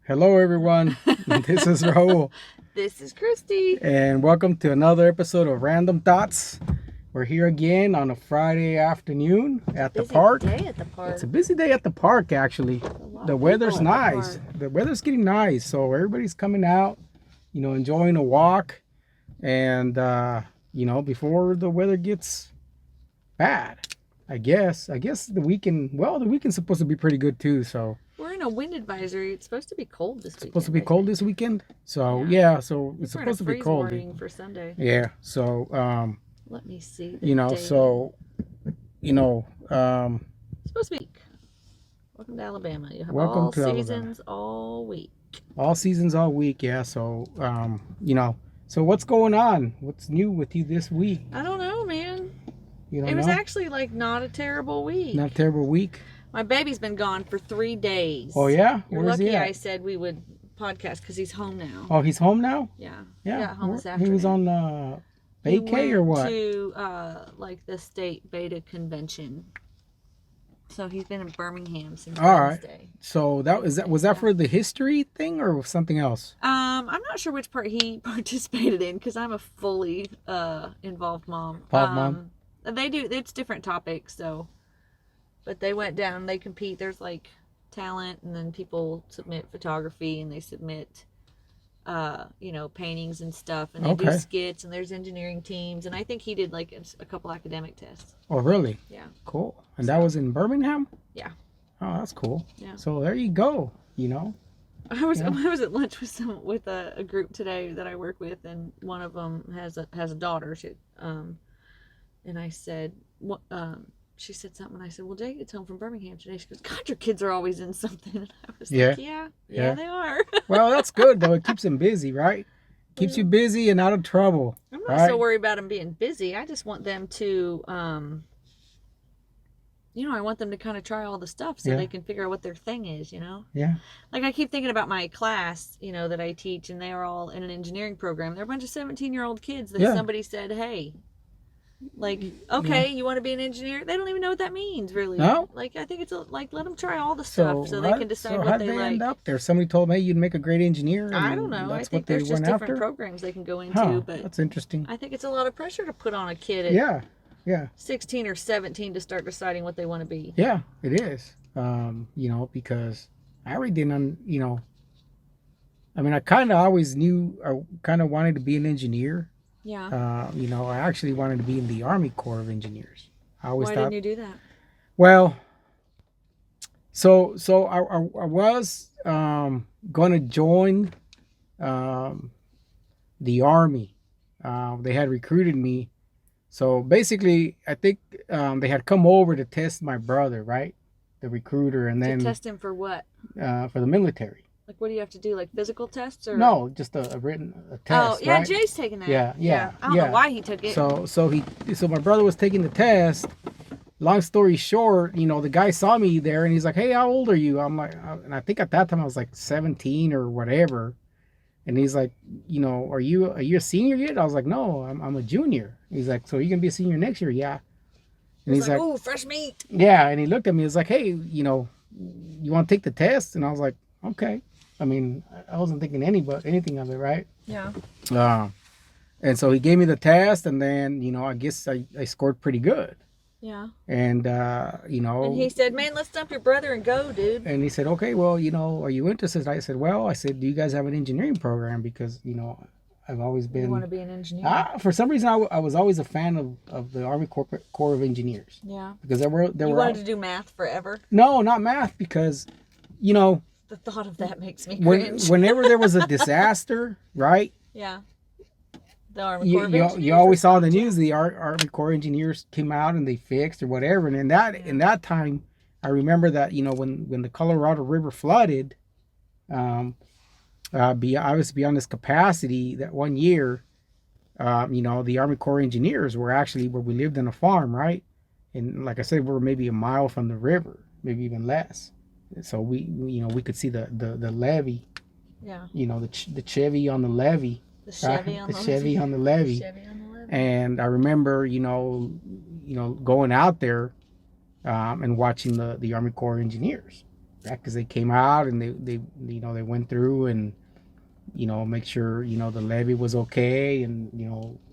Hello, everyone. This is Raul. This is Christy. And welcome to another episode of Random Thoughts. We're here again on a Friday afternoon at the park. Day at the park. It's a busy day at the park, actually. The weather's nice. The weather's getting nice. So everybody's coming out, enjoying a walk. And, before the weather gets bad, I guess the weekend's supposed to be pretty good too. So we're in a wind advisory. It's supposed to be cold this weekend. Supposed to be cold this weekend. So so it's supposed to be cold for Sunday. Yeah. So let me see. It's supposed to be. Welcome to Alabama. You have all seasons all week. All seasons all week. Yeah. So So what's going on? What's new with you this week? I don't know, man. It was actually not a terrible week. Not a terrible week. My baby's been gone for 3 days. Oh, yeah? You're lucky I said we would podcast because he's home now. Oh, he's home now? Yeah. Yeah. He got home this afternoon. He was on vacay or what? He went to the state beta convention. So he's been in Birmingham since Wednesday. Right. So was that for the history thing or something else? I'm not sure which part he participated in because I'm a fully involved mom. Mom? It's different topics, so. But they went down, they compete. There's talent, and then people submit photography, and they submit, paintings and stuff, and they do skits, and there's engineering teams, and I think he did a couple academic tests. Oh, really? Yeah. Cool. And that was in Birmingham? Yeah. Oh, that's cool. Yeah. So there you go. I was at lunch with a group today that I work with, and one of them has a daughter. And I said, what? She said something, and I said, well, Jay gets home from Birmingham today. She goes, God, your kids are always in something. And I was like, yeah, they are. Well, that's good, though. It keeps them busy, right? Keeps you busy and out of trouble. I'm not so worried about them being busy. I just want them to, I want them to kind of try all the stuff so they can figure out what their thing is, Yeah. I keep thinking about my class, that I teach, and they are all in an engineering program. They're a bunch of 17-year-old kids that somebody said, hey, you want to be an engineer? They don't even know what that means, really. No? I think it's let them try all the stuff so they can decide what they like. How did they end up there? Somebody told me you'd make a great engineer. I don't know. I think there's just different programs they can go into. But that's interesting. I think it's a lot of pressure to put on a kid at 16 or 17 to start deciding what they want to be. Yeah, it is. Because I really didn't, I kind of always knew I kind of wanted to be an engineer. Yeah. I actually wanted to be in the Army Corps of Engineers. Why didn't you do that? Well, so I was going to join the Army. They had recruited me. So basically, I think they had come over to test my brother, right? The recruiter, and then to test him for what? For the military. What do you have to do? Physical tests or no? Just a written test. Oh yeah, right? Jay's taking that. Yeah. I don't know why he took it. So my brother was taking the test. Long story short, the guy saw me there and he's like, "Hey, how old are you?" I'm like, and I think at that time I was 17 or whatever. And he's like, "Are you a senior yet?" I was like, "No, I'm a junior." He's like, "So you can be a senior next year?" Yeah. And he's like, "Ooh, fresh meat." Yeah, and he looked at me. He was like, "Hey, you want to take the test?" And I was like, "Okay." I wasn't thinking anything of it, right? Yeah. And so he gave me the test, and then, I guess I scored pretty good. Yeah. And, And he said, man, let's dump your brother and go, dude. And he said, okay, well, are you interested? I said, do you guys have an engineering program? Because, I've always been... You want to be an engineer? For some reason, I was always a fan of the Army Corps of Engineers. Yeah. Because you wanted to do math forever? No, not math, because, the thought of that makes me cringe. Whenever there was a disaster, right? Yeah. The Army Corps of Engineers. You always saw the news. The Army Corps engineers came out and they fixed or whatever. And in that time, I remember that when the Colorado River flooded, I was beyond its capacity that one year. The Army Corps engineers were actually where we lived on a farm, right? And like I said, we were maybe a mile from the river, maybe even less. So we could see the levee. Yeah. The Chevy on the levee. The Chevy on the levee. And I remember, going out there and watching the Army Corps engineers. because they came out and they they went through and make sure the levee was okay, and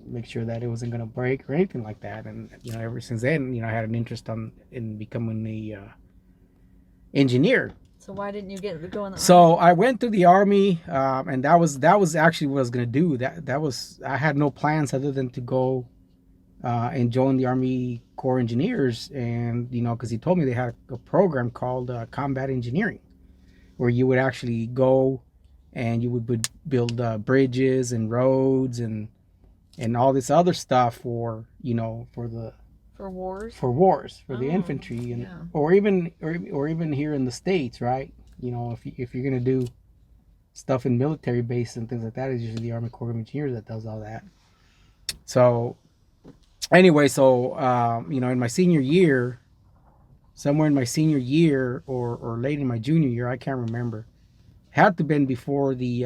make sure that it wasn't going to break or anything like that. And ever since then, I had an interest in becoming the engineer. So why didn't you go in the So army? I went to the army, and that was actually what I was gonna do. That was, I had no plans other than to go and join the Army Corps Engineers, and because he told me they had a program called combat engineering, where you would actually go and you would build bridges and roads and all this other stuff for For wars? For the infantry, and or even here in the States, right? If you're gonna do stuff in military bases and things like that, it's usually the Army Corps of Engineers that does all that. So anyway, in my senior year, somewhere in my senior year or late in my junior year, I can't remember. Had to been before the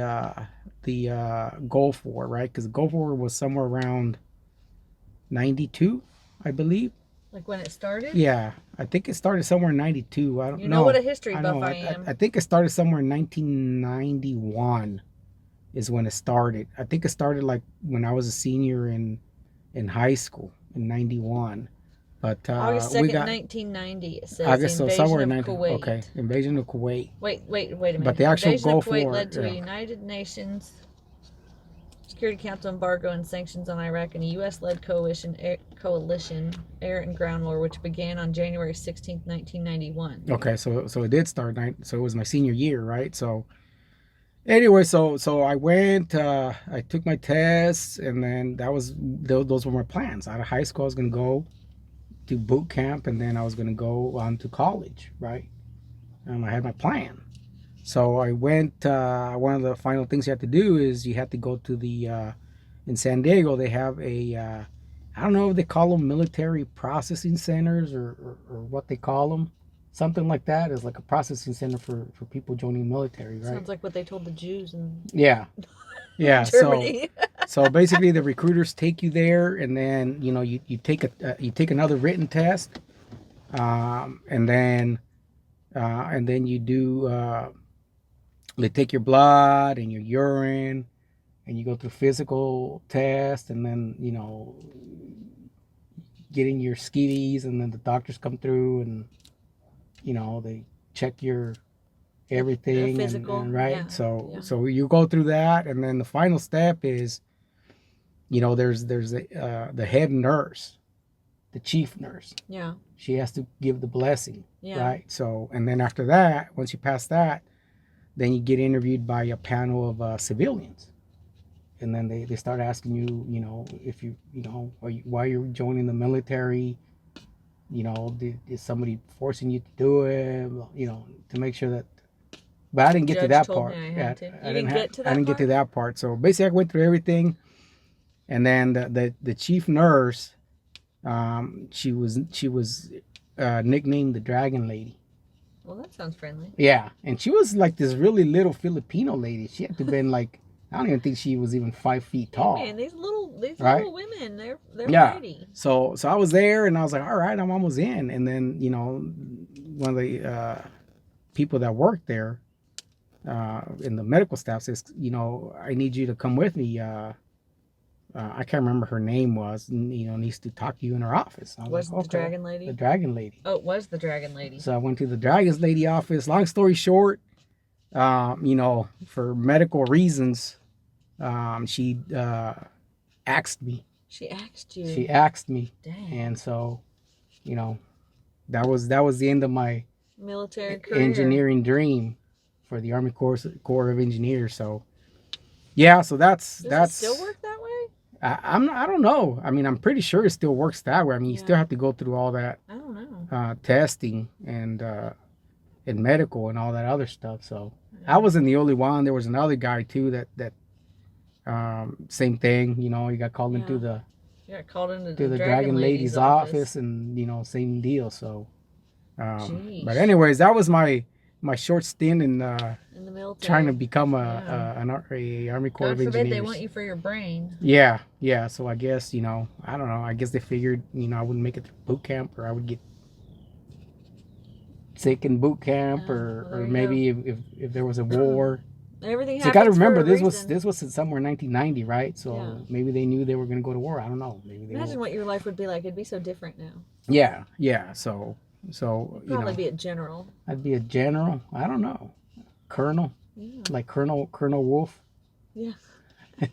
Gulf War, right? Because the Gulf War was somewhere around 92, I believe. Like when it started? Yeah, I think it started somewhere in 92. I don't know. You know what a history buff I am. I think it started somewhere in 1991 is when it started. I think it started like when I was a senior in high school in 91. But August 2nd, we got 1990, it says. I guess so, somewhere in 90. Kuwait. Okay, invasion of Kuwait. Wait a minute. But the actual invasion Gulf of Kuwait War led to a United Nations Security Council embargo and sanctions on Iraq and a U.S.-led coalition air and ground war, which began on January 16th, 1991. Okay, so it did start. So it was my senior year, right? So anyway, so I went. I took my tests, and then those were my plans. Out of high school, I was gonna go to boot camp, and then I was gonna go on to college, right? I had my plan. So I went. One of the final things you have to do is you have to go to the in San Diego. They have a I don't know if they call them military processing centers or what they call them. Something like that. Is like a processing center for people joining the military, right? Sounds like what they told the Jews in yeah. Germany. So basically the recruiters take you there, and then you take another written test, and then you do. They take your blood and your urine, and you go through physical tests, and then getting your skeeties, and then the doctors come through and they check your everything, physical, and right. Yeah, so you go through that, and then the final step is there's the head nurse, the chief nurse. Yeah. She has to give the blessing. Yeah. Right. So, and then after that, once you pass that, then you get interviewed by a panel of civilians, and then they start asking you, if why you're joining the military, is somebody forcing you to do it, to make sure that. But I didn't get to that part. I didn't get to that part. So basically, I went through everything, and then the chief nurse, she was nicknamed the Dragon Lady. Well, that sounds friendly. Yeah, and she was like this really little Filipino lady. She had to have been like, I don't even think she was even 5 feet tall. Hey man, these little women, they're pretty. So I was there, and I was like, all right, I'm almost in. And then one of the people that worked there in the medical staff says, I need you to come with me. I can't remember her name was, needs to talk to you in her office. Was like, the Dragon Lady? The Dragon Lady. Oh, it was the Dragon Lady. So I went to the Dragon Lady office. Long story short, for medical reasons, she asked me. She asked you. She asked me. Dang. And so, that was the end of my military career. Engineering dream for the Army Corps of Engineers. So, yeah. So that's. Does it still work that way? I don't know. I mean, I'm pretty sure it still works that way. I mean, you still have to go through all that. I don't know. Testing and medical and all that other stuff. So I wasn't the only one. There was another guy too that same thing. He got called into the. Yeah, called into the Dragon Lady's office, and same deal. So, but anyways, that was my short stint in the military, trying to become an Army Corps of Engineers. God forbid they want you for your brain. Yeah. So I guess I don't know. I guess they figured I wouldn't make it through boot camp, or I would get sick in boot camp, Oh, or well, there you maybe if there was a war. Everything So you got to happens for remember, a reason. this was somewhere in 1990, right? So Yeah. maybe they knew they were going to go to war. I don't know. Maybe they Imagine were. what your life would be like. It'd be so different now. Yeah, yeah. So You'd probably be a general. I'd be a general. I don't know, colonel, Yeah. like Colonel Wolf. Yeah. I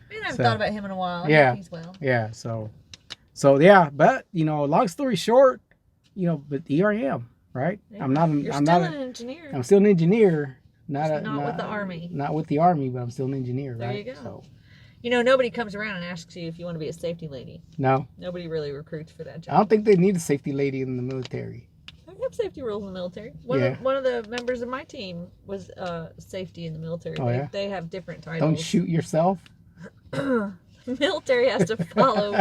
haven't So, thought about him in a while. I yeah. hope he's well. Yeah. So yeah. But long story short, but here I am, right? Yeah. I'm not. You're I'm still not. an engineer. I'm still an engineer. Not with the Army. Not with the Army, but I'm still an engineer, There right? you go. So, nobody comes around and asks you if you want to be a safety lady. no. Nobody really recruits for that job. I don't think they need a safety lady in the military. I have safety rules in the military. One of the members of my team was safety in the military. Oh, yeah? They have different titles. Don't shoot yourself. Military has to follow.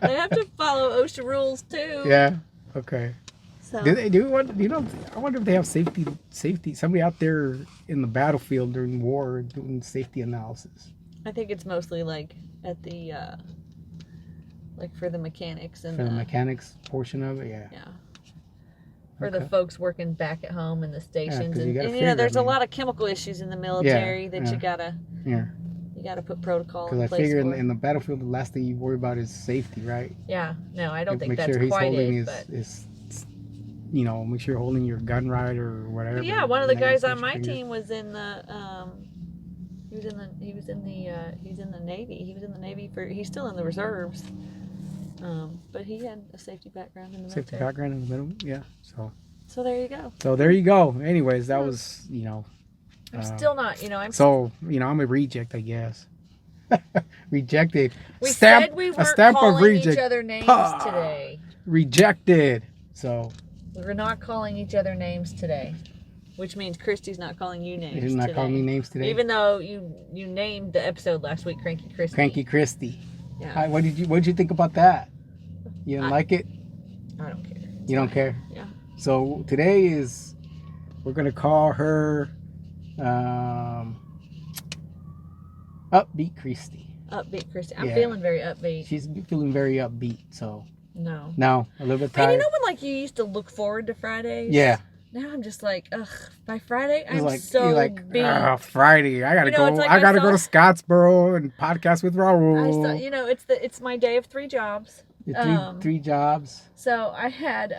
They have to follow OSHA rules too. Yeah. Okay. So Do they do what? I wonder if they have safety. Somebody out there in the battlefield during war doing safety analysis. I think it's mostly like at the like for the mechanics and For the mechanics portion of it, yeah. Yeah. For the folks working back at home in the stations, 'cause you gotta and figure, there's a lot of chemical issues in the military that you gotta put protocol in Because I place figure for. in the battlefield, the last thing you worry about is safety, right? Yeah, no, I don't think Make that's sure he's quite holding it. But make sure you're holding your gun right or whatever. But yeah, one of the guys on my fingers. team was in the he's in the Navy. He was in the Navy he's still in the reserves. But he had a safety background in the military. Safety background in the middle, yeah. So there you go. So there you go. Anyways, that was I'm still not, I'm I'm a reject, I guess. Rejected. We Stamp, said we a weren't stamp of calling reject. each other names today. Rejected. So We're not calling each other names today. Which means Christy's not calling you names you're not today. calling me names today. Even though you named the episode last week Cranky Christy. Cranky Christy. Yeah. Hi, what did you think about that? You didn't like it? I don't care. You don't care? Yeah. So today we're gonna call her Upbeat Christy. Upbeat Christy. I'm feeling very upbeat. She's feeling very upbeat, so No, a little bit tired. And when you used to look forward to Fridays? Yeah. Now I'm just like, ugh, by Friday I'm You're so beat. Friday. I gotta go. it's like I gotta I go to saw- Scottsboro and podcast with Raul. It's my day of 3 jobs. Three jobs. So I had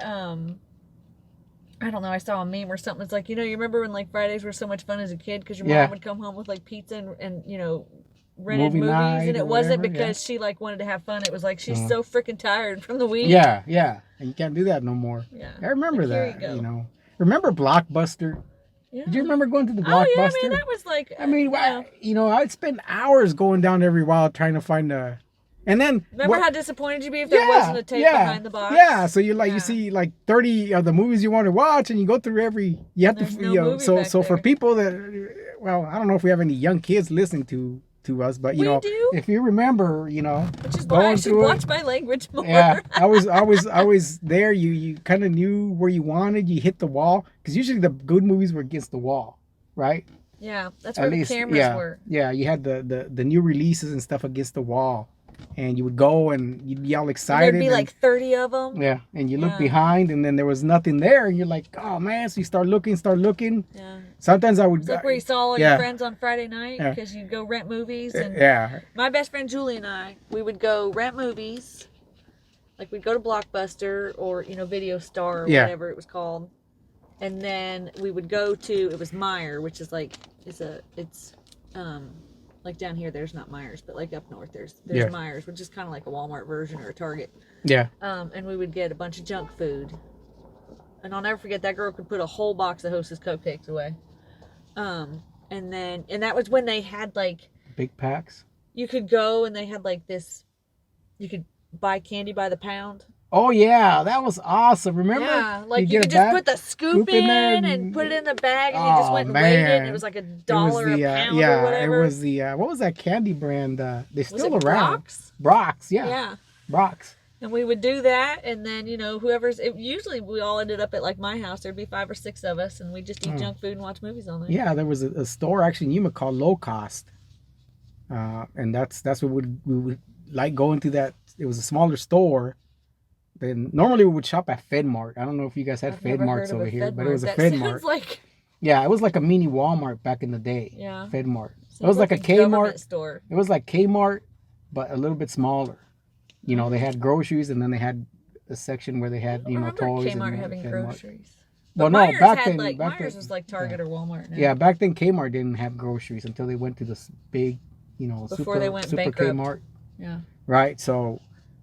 I don't know, I saw a meme or something. It's like, you remember when Fridays were so much fun as a kid because your mom would come home with pizza and rented Movie movies, night and it or wasn't whatever, because she wanted to have fun. It was like she's so freaking tired from the week. Yeah, and you can't do that no more. Yeah. I remember Here that. you go. Remember Blockbuster? Yeah. Did you remember going to the Blockbuster? Oh yeah, that was like. I'd spend hours going down every while trying to find a. And then remember how disappointed you'd be if there wasn't a tape behind the box? Yeah, so you see 30 of the movies you want to watch, and you go through every. You have There's to, no movie so back for there. people that, I don't know if we have any young kids listening to us, but We do. if you remember, Which is why I going should through it. watch my language more. Yeah, I was there. You kind of knew where you wanted. You hit the wall because usually the good movies were against the wall, right? Yeah, that's where the cameras were. Yeah, you had the new releases and stuff against the wall, and you would go and you'd be all excited. There'd be like 30 of them. Yeah, and you look behind, and then there was nothing there, and you're like, oh man! So you start looking. Yeah. Sometimes I would. It's like where you saw all your friends on Friday night because you'd go rent movies. And my best friend Julie and I, we would go rent movies. Like we'd go to Blockbuster or Video Star or whatever it was called, and then we would go to it was Meijer, which is like it's like down here there's not Meijer's, but like up north there's Meijer's, which is kind of like a Walmart version or a Target. Yeah. And we would get a bunch of junk food. And I'll never forget that girl could put a whole box of Hostess cupcakes away. And that was when they had like big packs. You could go and they had like this. You could buy candy by the pound. Oh yeah, that was awesome. Remember? Yeah, like you could just put the scoop in and put it in the bag, and you just went and weighed it. And it was like $1 a pound or whatever. It was the what was that candy brand? They're still around. Brock's? Brock's, yeah. Yeah. Brock's. And we would do that, and then usually we all ended up at like my house. There'd be 5 or 6 of us, and we'd just eat junk food and watch movies all night. Yeah, there was a store actually in Yuma called Low Cost, and that's what we would like going to that. It was a smaller store, then normally we would shop at FedMart. I don't know if you guys had I've never heard FedMarts of over a here, but it FedMart. was a That FedMart. sounds like Yeah, it was like a mini Walmart back in the day. Yeah. FedMart. It sounds was like a government Kmart. store. It was like Kmart, but a little bit smaller. You know, they had groceries, and then they had a section where they had, I you know, remember toys. Kmart and having FedMart. groceries. But Well, no, Myers back had then, like back Myers then, was like Target or Walmart now. yeah, back then Kmart didn't have groceries until they went to this big, you know, Before they went super bankrupt. Kmart. Yeah. Right. So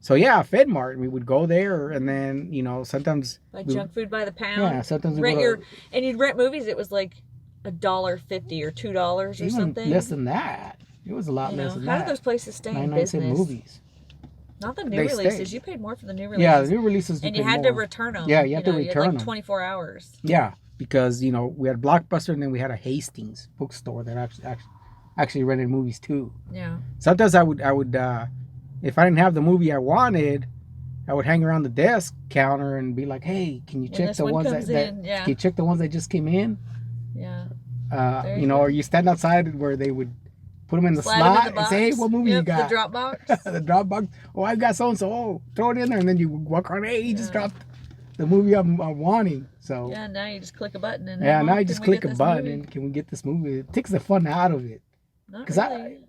yeah, FedMart. We would go there, and then, you know, sometimes Buy junk food by the pound. Yeah, sometimes we rent would and you'd rent movies. It was like $1.50 or $2 or even something. less than that. It was a lot You know, less than how that. did those places stay in 99-cent business? movies. Not the new They releases. stayed. You paid more for the new releases. Yeah, the new releases. And you had to return them. Yeah, you had to You return had like them. 24 hours. Yeah, because, you know, we had Blockbuster, and then we had a Hastings bookstore that actually rented movies too. Yeah. Sometimes I would if I didn't have the movie I wanted, I would hang around the desk counter and be like, "Hey, can you check the ones that can you check the ones that just came in?" Yeah. You know, or you stand outside where they would put them in the Slide 'em in slot the and say, "Hey, what movie you got?" The Dropbox. The Dropbox. Oh, I've got so and so. Oh, throw it in there, and then you walk around. Hey, you just dropped the movie I'm wanting. So yeah, now you just click a button and now you just click a button and can we get this movie? It takes the fun out of it. Not Because really.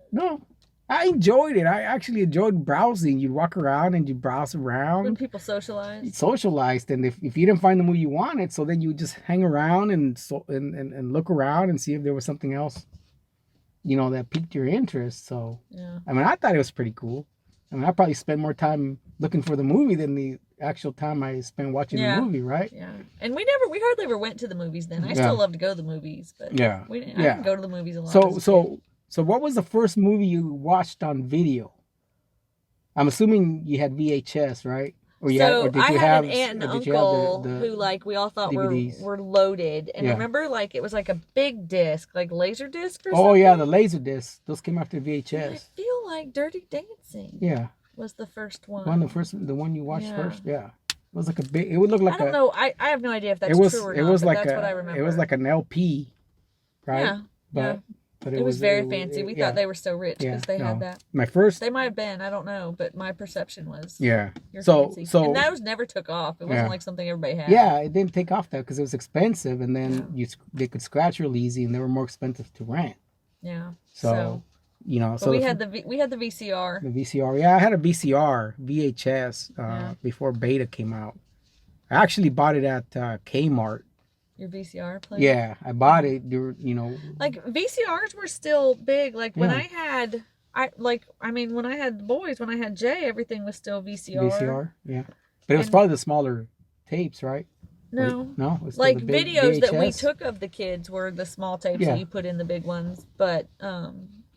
I enjoyed it. I actually enjoyed browsing. You'd walk around and you browse around. When people socialize. Socialized, and if you didn't find the movie you wanted, so then you would just hang around and look around and see if there was something else, you know, that piqued your interest. So yeah. I mean, I thought it was pretty cool. I mean, I probably spent more time looking for the movie than the actual time I spent watching the movie, right? Yeah. And we hardly ever went to the movies then. I still love to go to the movies, but I didn't go to the movies a lot. So what was the first movie you watched on video? I'm assuming you had VHS, right? I had an aunt and uncle who, like, we all thought were loaded. And remember, like, it was like a big disc, like laser disc or something? Oh, yeah, the laser disc. Those came after VHS. And I feel like Dirty Dancing was the first one. The one you watched first? Yeah. It was like a big, it would look like I don't know. I have no idea if that's true or not, but that's what I remember. It was like an LP, right? Yeah. But it was very fancy. We thought they were so rich because they had that. They might have been. I don't know, but my perception was. Yeah. You're fancy. And those never took off. It wasn't like something everybody had. Yeah, it didn't take off because it was expensive, and then they could scratch real easy, and they were more expensive to rent. Yeah. So you know, we had the VCR. The VCR. Yeah, I had a VHS before Beta came out. I actually bought it at Kmart. Your VCR player? Yeah, I bought it. You know, like VCRs were still big. Like when I had the boys, when I had Jay, everything was still VCR. VCR, yeah, but it was probably the smaller tapes, right? No, no, it was like videos VHS that we took of the kids were the small tapes that you put in the big ones. But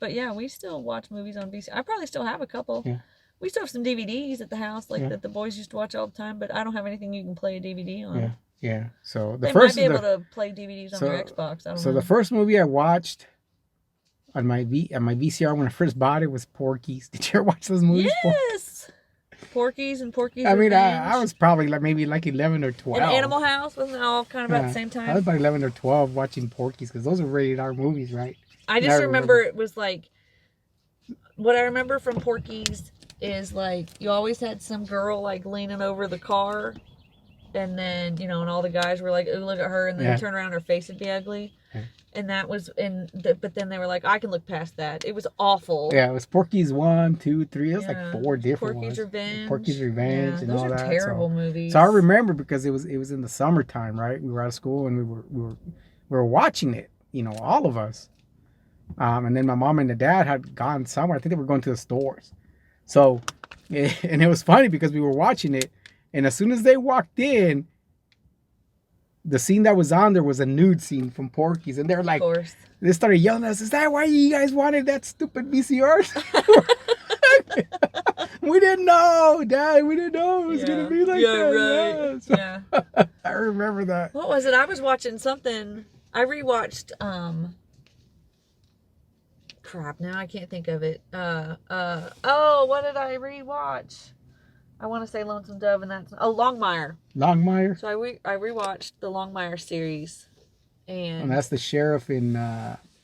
yeah, we still watch movies on VCR. I probably still have a couple. Yeah. We still have some DVDs at the house, that the boys used to watch all the time. But I don't have anything you can play a DVD on. Yeah. Yeah, so they might be able to play DVDs on their Xbox. I don't know. So the first movie I watched on my VCR when I first bought it was Porky's. Did you ever watch those movies? Yes, Porky's and Porky's. I mean, I was probably maybe 11 or 12. And Animal House wasn't it all kind of about the same time? I was about 11 or 12 watching Porky's because those are rated R movies, right? I just remember it was like, what I remember from Porky's is like you always had some girl like leaning over the car. And then, and all the guys were like, "Ooh, look at her," and then they turn around, her face would be ugly. Yeah. And that was, but then they were like, "I can look past that." It was awful. Yeah, it was Porky's 1, 2, 3. It was like 4 different Porky's ones. Porky's Revenge, and all that. Those are terrible movies. So I remember because it was in the summertime, right? We were out of school and we were watching it. All of us. And then my mom and the dad had gone somewhere. I think they were going to the stores. So, and it was funny because we were watching it. And as soon as they walked in, the scene that was on there was a nude scene from Porky's. And they're like, they started yelling at us, "Is that why you guys wanted that stupid VCR?" We didn't know, Dad. We didn't know it was going to be like that. Right. Yeah. I remember that. What was it? I was watching something. I rewatched, crap, now I can't think of it. What did I rewatch? I want to say Lonesome Dove, and that's Longmire. So I rewatched the Longmire series, and that's the sheriff in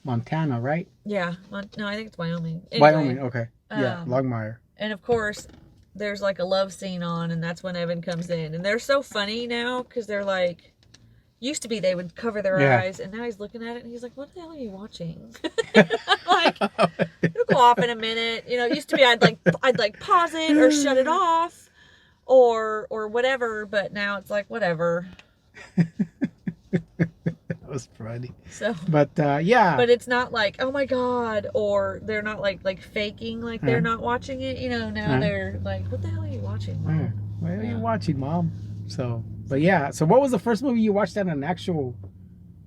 Montana, right? Yeah, no, I think it's Wyoming. Anyway, Wyoming, okay, yeah, Longmire. And of course, there's like a love scene on, and that's when Evan comes in. And they're so funny now because they're like, used to be they would cover their eyes, and now he's looking at it and he's like, "What the hell are you watching?" I'm like, "It'll go off in a minute." You know, it used to be I'd like pause it or shut it off, or whatever. But now it's like whatever. That was funny. So, but yeah. But it's not like, oh my god, or they're not like faking like they're not watching it. You know, now they're like, what the hell are you watching, Mom? What are you watching, Mom? So, but yeah. So, what was the first movie you watched at an actual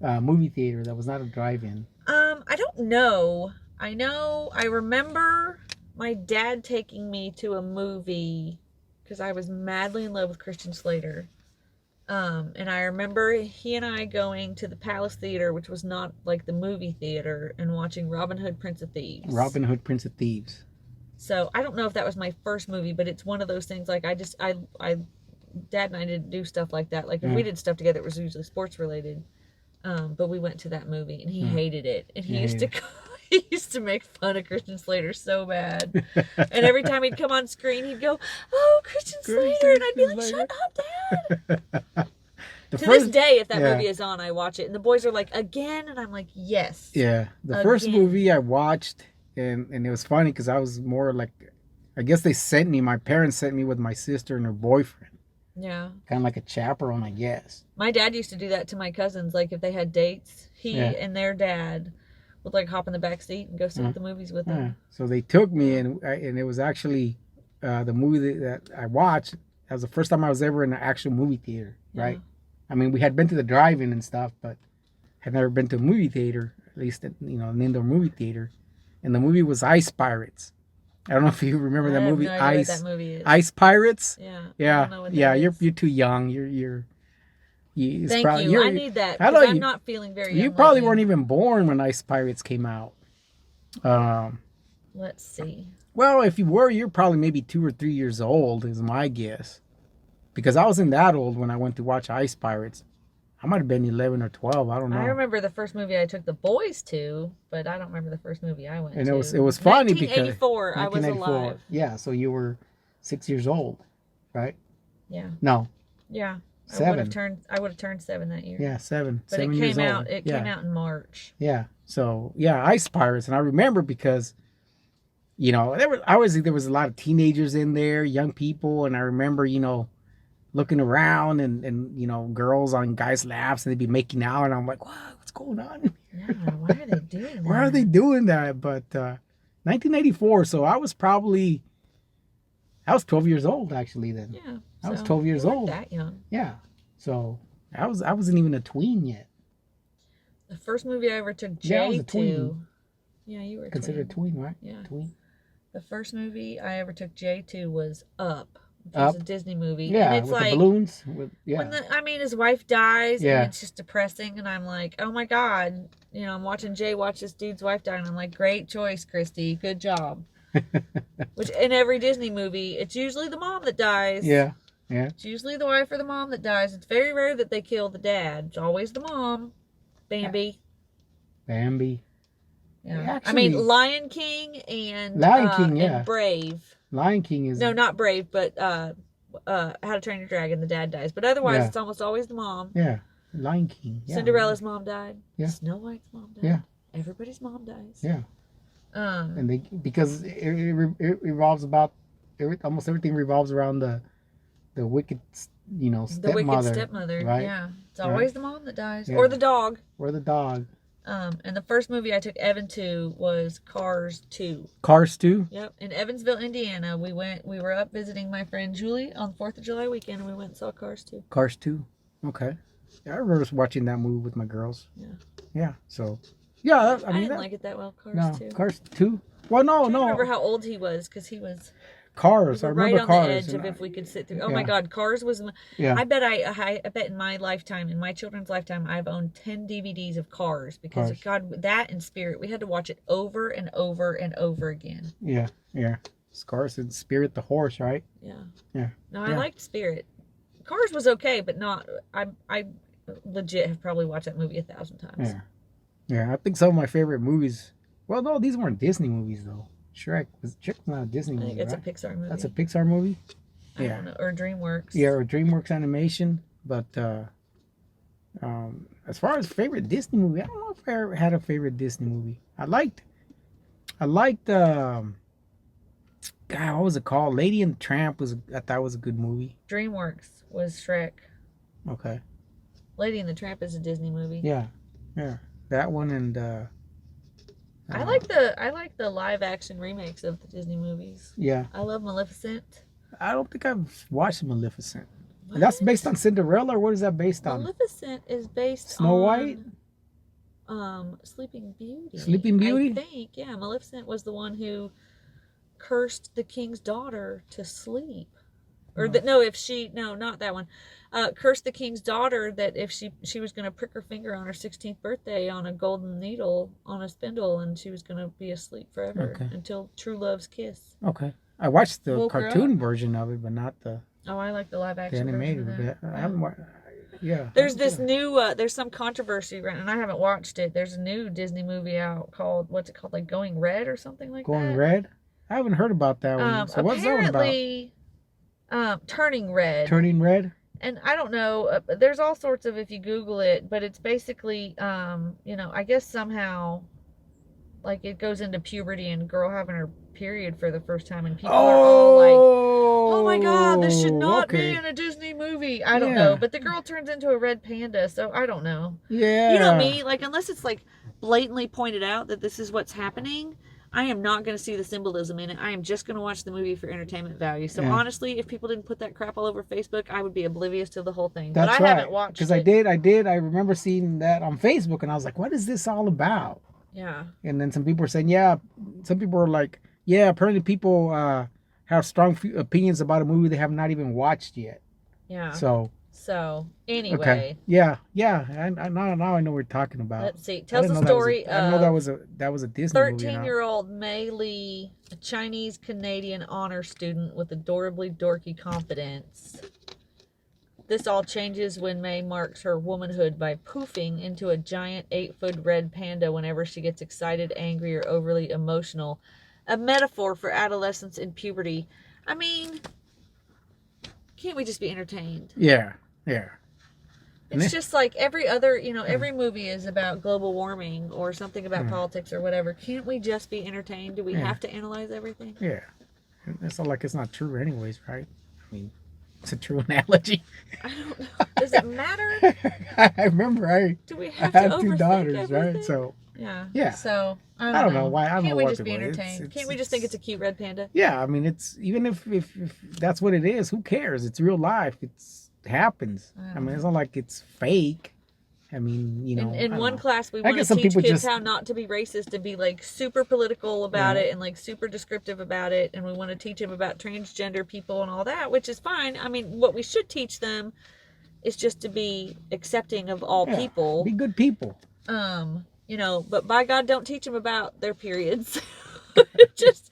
movie theater that was not a drive-in? I don't know. I remember my dad taking me to a movie because I was madly in love with Christian Slater. And I remember he and I going to the Palace Theater, which was not like the movie theater, and watching Robin Hood, Prince of Thieves. Robin Hood, Prince of Thieves. So I don't know if that was my first movie, but it's one of those things. Like Dad and I didn't do stuff like that. Like if we did stuff together, it was usually sports related. But we went to that movie, and he hated it, and he used to make fun of Christian Slater so bad. And every time he'd come on screen, he'd go, "Oh, Christian Slater," and I'd be like, "Shut up, Dad." This day, if that movie is on, I watch it, and the boys are like, "Again?" And I'm like, "Yes." Yeah, the first movie I watched, and it was funny because I was more like, I guess my parents sent me with my sister and her boyfriend. Yeah. Kind of like a chaperone, I guess. My dad used to do that to my cousins. Like if they had dates, he and their dad would like hop in the back seat and go see the movies with them. So they took me, and it was actually the movie that I watched. That was the first time I was ever in an actual movie theater, right? I mean, we had been to the drive-in and stuff, but had never been to a movie theater, at least an indoor movie theater. And the movie was Ice Pirates. I don't know if you remember that movie. I have no idea what that movie is. Ice Pirates. Yeah. Yeah. I don't know what that is. You're too young. Thank you. I need that because I'm not feeling very young. You probably weren't even born when Ice Pirates came out. Let's see. Well, if you were, you're probably maybe 2 or 3 years old, is my guess. Because I wasn't that old when I went to watch Ice Pirates. I might have been 11 or 12. I don't know. I remember the first movie I took the boys to, but I don't remember the first movie I went to. And it was funny because 1984, I was alive. Yeah, so you were 6 years old, right? Yeah. No. Yeah. 7. I would have turned 7 that year. Yeah, 7. But 7 it years came old. out. It came out in March. Yeah. So Ice Pirates, and I remember because, there was a lot of teenagers in there, young people, and I remember, looking around and girls on guys' laps, and they'd be making out, and I'm like, wow, what's going on? Yeah, why are they doing that? Why are they doing that? But 1984, so I was 12 years old actually then. Yeah. I was 12 years old. That young. Yeah. So I wasn't even a tween yet. The first movie I ever took Jay to. Yeah, you were considered a tween, right? Yeah. Tween. The first movie I ever took Jay to was Up. Which was a Disney movie. Yeah, and it's with like, the balloons. When his wife dies, and it's just depressing, and I'm like, oh my God. I'm watching Jay watch this dude's wife die, and I'm like, great choice, Christy. Good job. Which, in every Disney movie, it's usually the mom that dies. Yeah, yeah. It's usually the wife or the mom that dies. It's very rare that they kill the dad. It's always the mom. Bambi. Bambi. Yeah. Actually, Lion King and and Brave. Lion King is... No, not Brave, but How to Train Your Dragon, the dad dies. But otherwise, it's almost always the mom. Yeah, Lion King. Yeah. Cinderella's mom died. Yeah. Snow White's mom died. Yeah. Everybody's mom dies. Yeah. And because it revolves about... almost everything revolves around the wicked, stepmother. The wicked stepmother, right? Yeah. It's always the mom that dies. Yeah. Or the dog. Or the dog. And the first movie I took Evan to was Cars 2. Cars 2? Yep. In Evansville, Indiana. We were up visiting my friend Julie on 4th of July weekend, and we went and saw Cars 2. Cars 2. Okay. Yeah, I remember watching that movie with my girls. Yeah. Yeah, so... Yeah, I didn't like it that well, Cars 2. Cars 2? Well, no. I remember how old he was, because he was... Cars. I remember right on Cars. The edge of if we could sit through. Oh my God, Cars was. Yeah. I bet in my lifetime, in my children's lifetime, I've owned 10 DVDs of Cars because God, that and Spirit, we had to watch it over and over and over again. Yeah, yeah. Cars and Spirit the horse, right? Yeah. Yeah. No, I liked Spirit. Cars was okay, but not. I legit have probably watched that movie 1,000 times. Yeah. Yeah, I think some of my favorite movies. Well, no, these weren't Disney movies though. Shrek's not a Disney I movie, think it's right? a Pixar movie. That's a Pixar movie? I don't know. Or DreamWorks. Yeah, or DreamWorks Animation. But as far as favorite Disney movie, I don't know if I ever had a favorite Disney movie. I liked God, what was it called? Lady and the Tramp I thought was a good movie. DreamWorks was Shrek. Okay. Lady and the Tramp is a Disney movie. Yeah. That one and I like the live action remakes of the Disney movies. Yeah. I love Maleficent. I don't think I've watched Maleficent. What? That's based on Cinderella, or what is that based on? Maleficent is based Snow White? Sleeping Beauty. Sleeping Beauty? I think, yeah. Maleficent was the one who cursed the king's daughter to sleep. Or not that one. Cursed the king's daughter that if she was going to prick her finger on her 16th birthday on a golden needle on a spindle, and she was going to be asleep forever until true love's kiss. Okay. I watched the cartoon version of it, but not the... Oh, I like the live action animated version of that. I haven't watched... Yeah. There's this new, there's some controversy, and I haven't watched it. There's a new Disney movie out called, what's it called, like Going Red or something like that? Going Red? I haven't heard about that one. So what's that one about? Turning Red. Turning Red? And I don't know, there's all sorts of, if you Google it, but it's basically, I guess somehow, like, it goes into puberty and girl having her period for the first time, and people are all like, oh my God, this should not be in a Disney movie. I don't know, but the girl turns into a red panda, so I don't know. Yeah. You know me, like, unless it's, like, blatantly pointed out that this is what's happening, I am not going to see the symbolism in it. I am just going to watch the movie for entertainment value. So honestly, if people didn't put that crap all over Facebook, I would be oblivious to the whole thing. That's but I haven't watched it. Because I did. I remember seeing that on Facebook, and I was like, what is this all about? Yeah. And then some people were saying, some people were like, apparently people have strong opinions about a movie they have not even watched yet. Yeah. So anyway. Okay. Yeah. Now I know what we're talking about. Let's see. Tells the story of... I know that was a Disney movie. 13-year-old Mei Li, a Chinese-Canadian honor student with adorably dorky confidence. This all changes when Mei marks her womanhood by poofing into a giant 8-foot red panda whenever she gets excited, angry, or overly emotional. A metaphor for adolescence and puberty. I mean, can't we just be entertained? Yeah. It's just like every other, every movie is about global warming or something about politics or whatever. Can't we just be entertained? Do we have to analyze everything? Yeah. It's not like it's not true anyways, right? I mean, it's a true analogy. I don't know. Does it matter? I remember do we have I had to two daughters, everything? right? So yeah. So I don't know why. Can't we just be entertained? Can't we just think it's a cute red panda? Yeah, I mean, it's even if that's what it is, who cares? It's real life. It happens. I mean, it's not like it's fake. I mean, In one class, we want to teach kids how not to be racist and be like super political about it and like super descriptive about it, and we want to teach them about transgender people and all that, which is fine. I mean, what we should teach them is just to be accepting of all people. Be good people. But by God, don't teach them about their periods. Just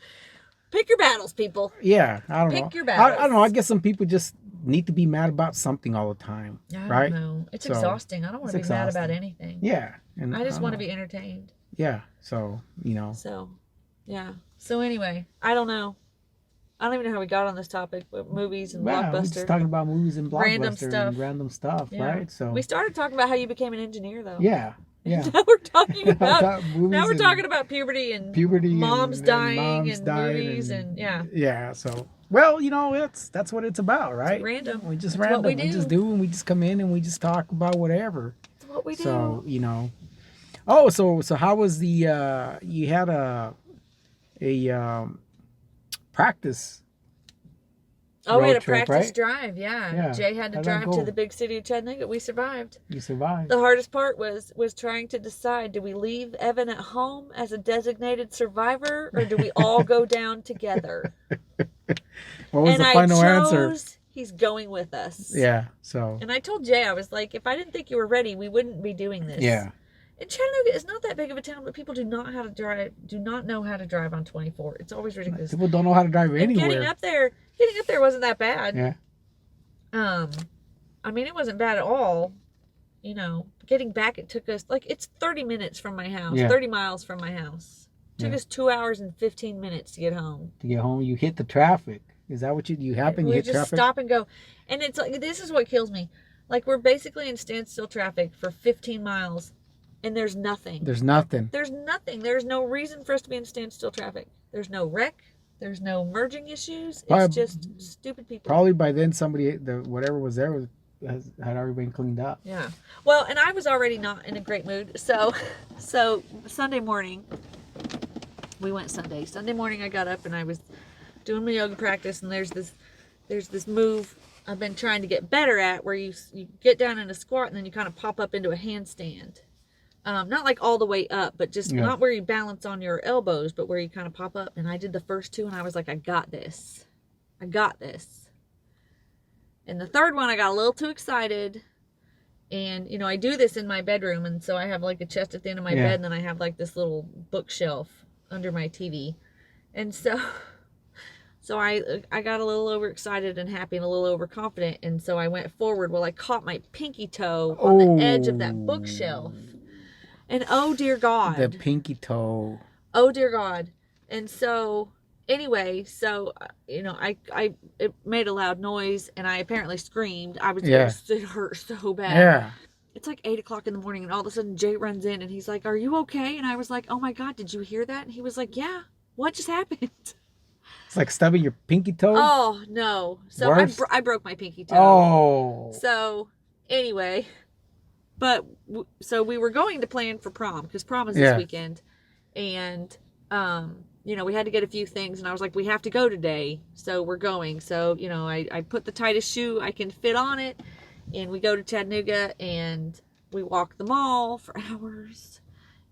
pick your battles, people. Yeah, I don't know. Pick your battles. I don't know. I guess some people just need to be mad about something all the time, right? I don't know. It's exhausting. I don't want to be mad about anything. Yeah. And I just want to be entertained. Yeah. So, So, yeah. So anyway, I don't know. I don't even know how we got on this topic, but movies and Blockbuster. We're just talking about movies and Blockbuster and random stuff, right? So we started talking about how you became an engineer, though. Yeah. Now we're talking about puberty and moms dying and movies and yeah. So that's what it's about, right? It's random. We just random. We just do, and we just come in and we just talk about whatever. That's what we do. So Oh, so how was the you had a practice? Oh, we had a trip, practice right? drive, yeah. Jay had to drive to the big city of Chattanooga. We survived. You survived. The hardest part was trying to decide, do we leave Evan at home as a designated survivor, or do we all go down together? What was the final answer? He's going with us. Yeah, so. And I told Jay, I was like, if I didn't think you were ready, we wouldn't be doing this. Yeah. And Chattanooga is not that big of a town, but people do not know how to drive on 24. It's always ridiculous. People don't know how to drive anywhere. Getting up there wasn't that bad. Yeah. I mean, it wasn't bad at all. Getting back, it took us, it's 30 minutes from my house, 30 miles from my house. Took us 2 hours and 15 minutes to get home. To get home, you hit the traffic. Is that what you happen? You hit just traffic? Stop and go. And it's like, this is what kills me. Like, we're basically in standstill traffic for 15 miles, and there's nothing. There's nothing. There's nothing. There's no reason for us to be in standstill traffic. There's no wreck. There's no merging issues. It's just stupid people. Probably by then whatever was there had already been cleaned up. Yeah. Well, and I was already not in a great mood. So Sunday morning, we went Sunday. Sunday morning I got up and I was doing my yoga practice, and there's this move I've been trying to get better at where you get down in a squat and then you kind of pop up into a handstand. Not like all the way up, but just not where you balance on your elbows, but where you kind of pop up. And I did the first 2 and I was like, I got this. I got this. And the third one, I got a little too excited. And, you know, I do this in my bedroom. And so I have like a chest at the end of my bed, and then I have like this little bookshelf under my TV. And so I got a little overexcited and happy and a little overconfident. And so I went forward. Well, I caught my pinky toe on the edge of that bookshelf. And oh dear God. The pinky toe. Oh dear God. And so anyway, you know, it made a loud noise and I apparently screamed. It hurt so bad. Yeah. It's like 8 o'clock in the morning and all of a sudden Jay runs in and he's like, "Are you okay?" And I was like, "Oh my God, did you hear that?" And he was like, "Yeah, what just happened?" It's like stubbing your pinky toe? Oh no. So I broke my pinky toe. Oh. So anyway, so we were going to plan for prom because prom is this weekend, and you know, we had to get a few things, and I was like, we have to go today, so we're going. So you know, I put the tightest shoe I can fit on it, and we go to Chattanooga, and we walk the mall for hours,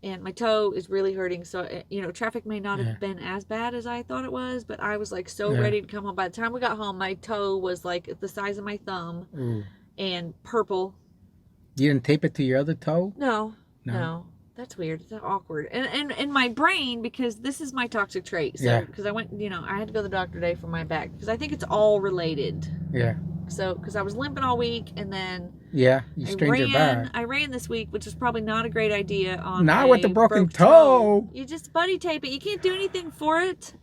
and my toe is really hurting. So you know, traffic may not have been as bad as I thought it was, but I was like so ready to come home. By the time we got home, my toe was like the size of my thumb and purple. You didn't tape it to your other toe? No. That's weird. It's awkward. And my brain, because this is my toxic trait. So, because I went, you know, I had to go to the doctor today for my back because I think it's all related. Yeah. So, because I was limping all week, and then you strained your back. I ran this week, which is probably not a great idea on not with the broken toe. You just buddy tape it. You can't do anything for it.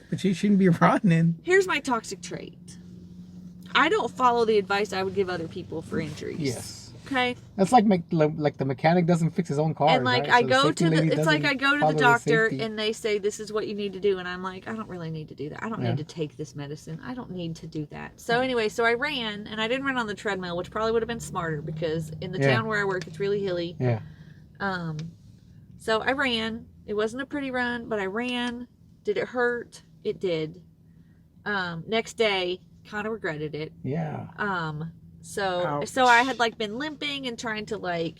But you shouldn't be running. Here's my toxic trait. I don't follow the advice I would give other people for injuries. Yes. Okay. That's like the mechanic doesn't fix his own car. And like, right? I go to the doctor and they say this is what you need to do, and I'm like, I don't really need to do that. I don't need to take this medicine. I don't need to do that. So anyway, so I ran, and I didn't run on the treadmill, which probably would have been smarter because in the town where I work, it's really hilly. Yeah. So I ran. It wasn't a pretty run, but I ran. Did it hurt? It did. Next day, kind of regretted it. Yeah. So I had like been limping and trying to like,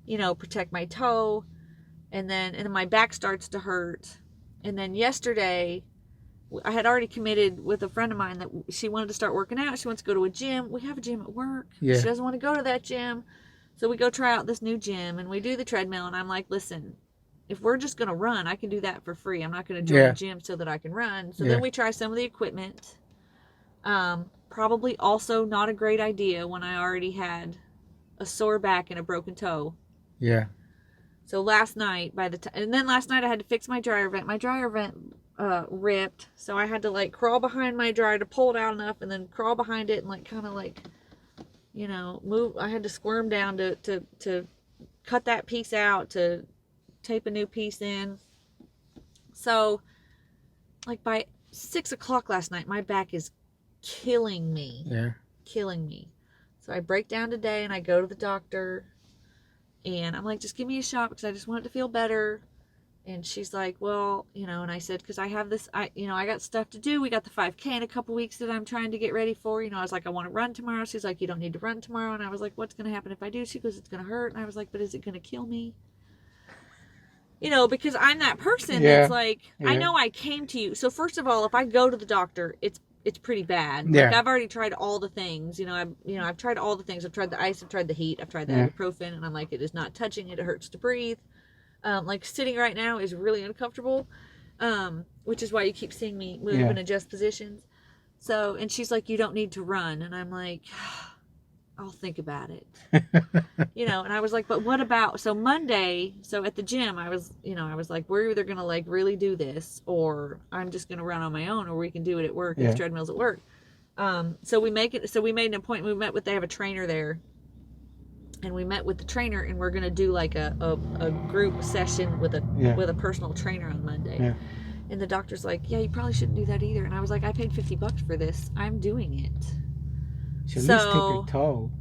you know, protect my toe, and then my back starts to hurt. And then yesterday I had already committed with a friend of mine that she wanted to start working out. She wants to go to a gym. We have a gym at work. Yeah. She doesn't want to go to that gym. So we go try out this new gym and we do the treadmill, and I'm like, listen, if we're just going to run, I can do that for free. I'm not going to join a gym so that I can run. So then we try some of the equipment. Probably also not a great idea when I already had a sore back and a broken toe. Yeah. So last night, last night I had to fix my dryer vent. My dryer vent ripped, so I had to like crawl behind my dryer to pull it out enough, and then crawl behind it and like kind of like, you know, move. I had to squirm down to cut that piece out to tape a new piece in. So, like by 6 o'clock last night, my back is killing me. Yeah. Killing me. So I break down today and I go to the doctor and I'm like, just give me a shot because I just want it to feel better. And she's like, well, you know, and I said, because I have this, I got stuff to do. We got the 5K in a couple weeks that I'm trying to get ready for. You know, I was like, I want to run tomorrow. She's like, you don't need to run tomorrow. And I was like, what's going to happen if I do? She goes, it's going to hurt. And I was like, but is it going to kill me? You know, because I'm that person that's like, I know I came to you. So first of all, if I go to the doctor, it's pretty bad. Like I've already tried all the things. I've tried all the things. I've tried the ice. I've tried the heat. I've tried the ibuprofen, and I'm like, it is not touching it. It hurts to breathe. Like sitting right now is really uncomfortable, which is why you keep seeing me move and adjust positions. So, and she's like, you don't need to run, and I'm like, I'll think about it. And I was like, but what about, so Monday, so at the gym, I was like, we're either going to like really do this, or I'm just going to run on my own, or we can do it at work. It's treadmills at work. So we made an appointment. They have a trainer there, and we met with the trainer, and we're going to do like a group session with a personal trainer on Monday. Yeah. And the doctor's like, yeah, you probably shouldn't do that either. And I was like, I paid $50 for this. I'm doing it. Should at least take your toe.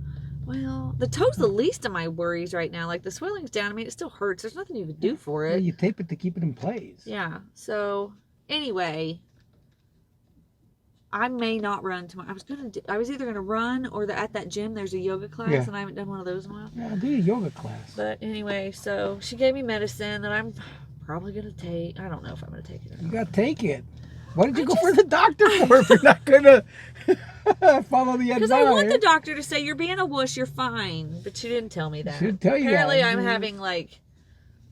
Well, the toe's the least of my worries right now. Like, the swelling's down. I mean, it still hurts. There's nothing you can do for it. Well, you tape it to keep it in place. Yeah. So, anyway, I may not run tomorrow. I was either gonna run, or at that gym there's a yoga class, and I haven't done one of those in a while. Yeah, do a yoga class. But anyway, so she gave me medicine that I'm probably gonna take. I don't know if I'm gonna take it or not. You gotta take it. Why did you go for the doctor for if you're not gonna follow the advice? Because I want the doctor to say, you're being a wuss, you're fine. But she didn't tell me that. She didn't tell you Apparently that. I'm having like,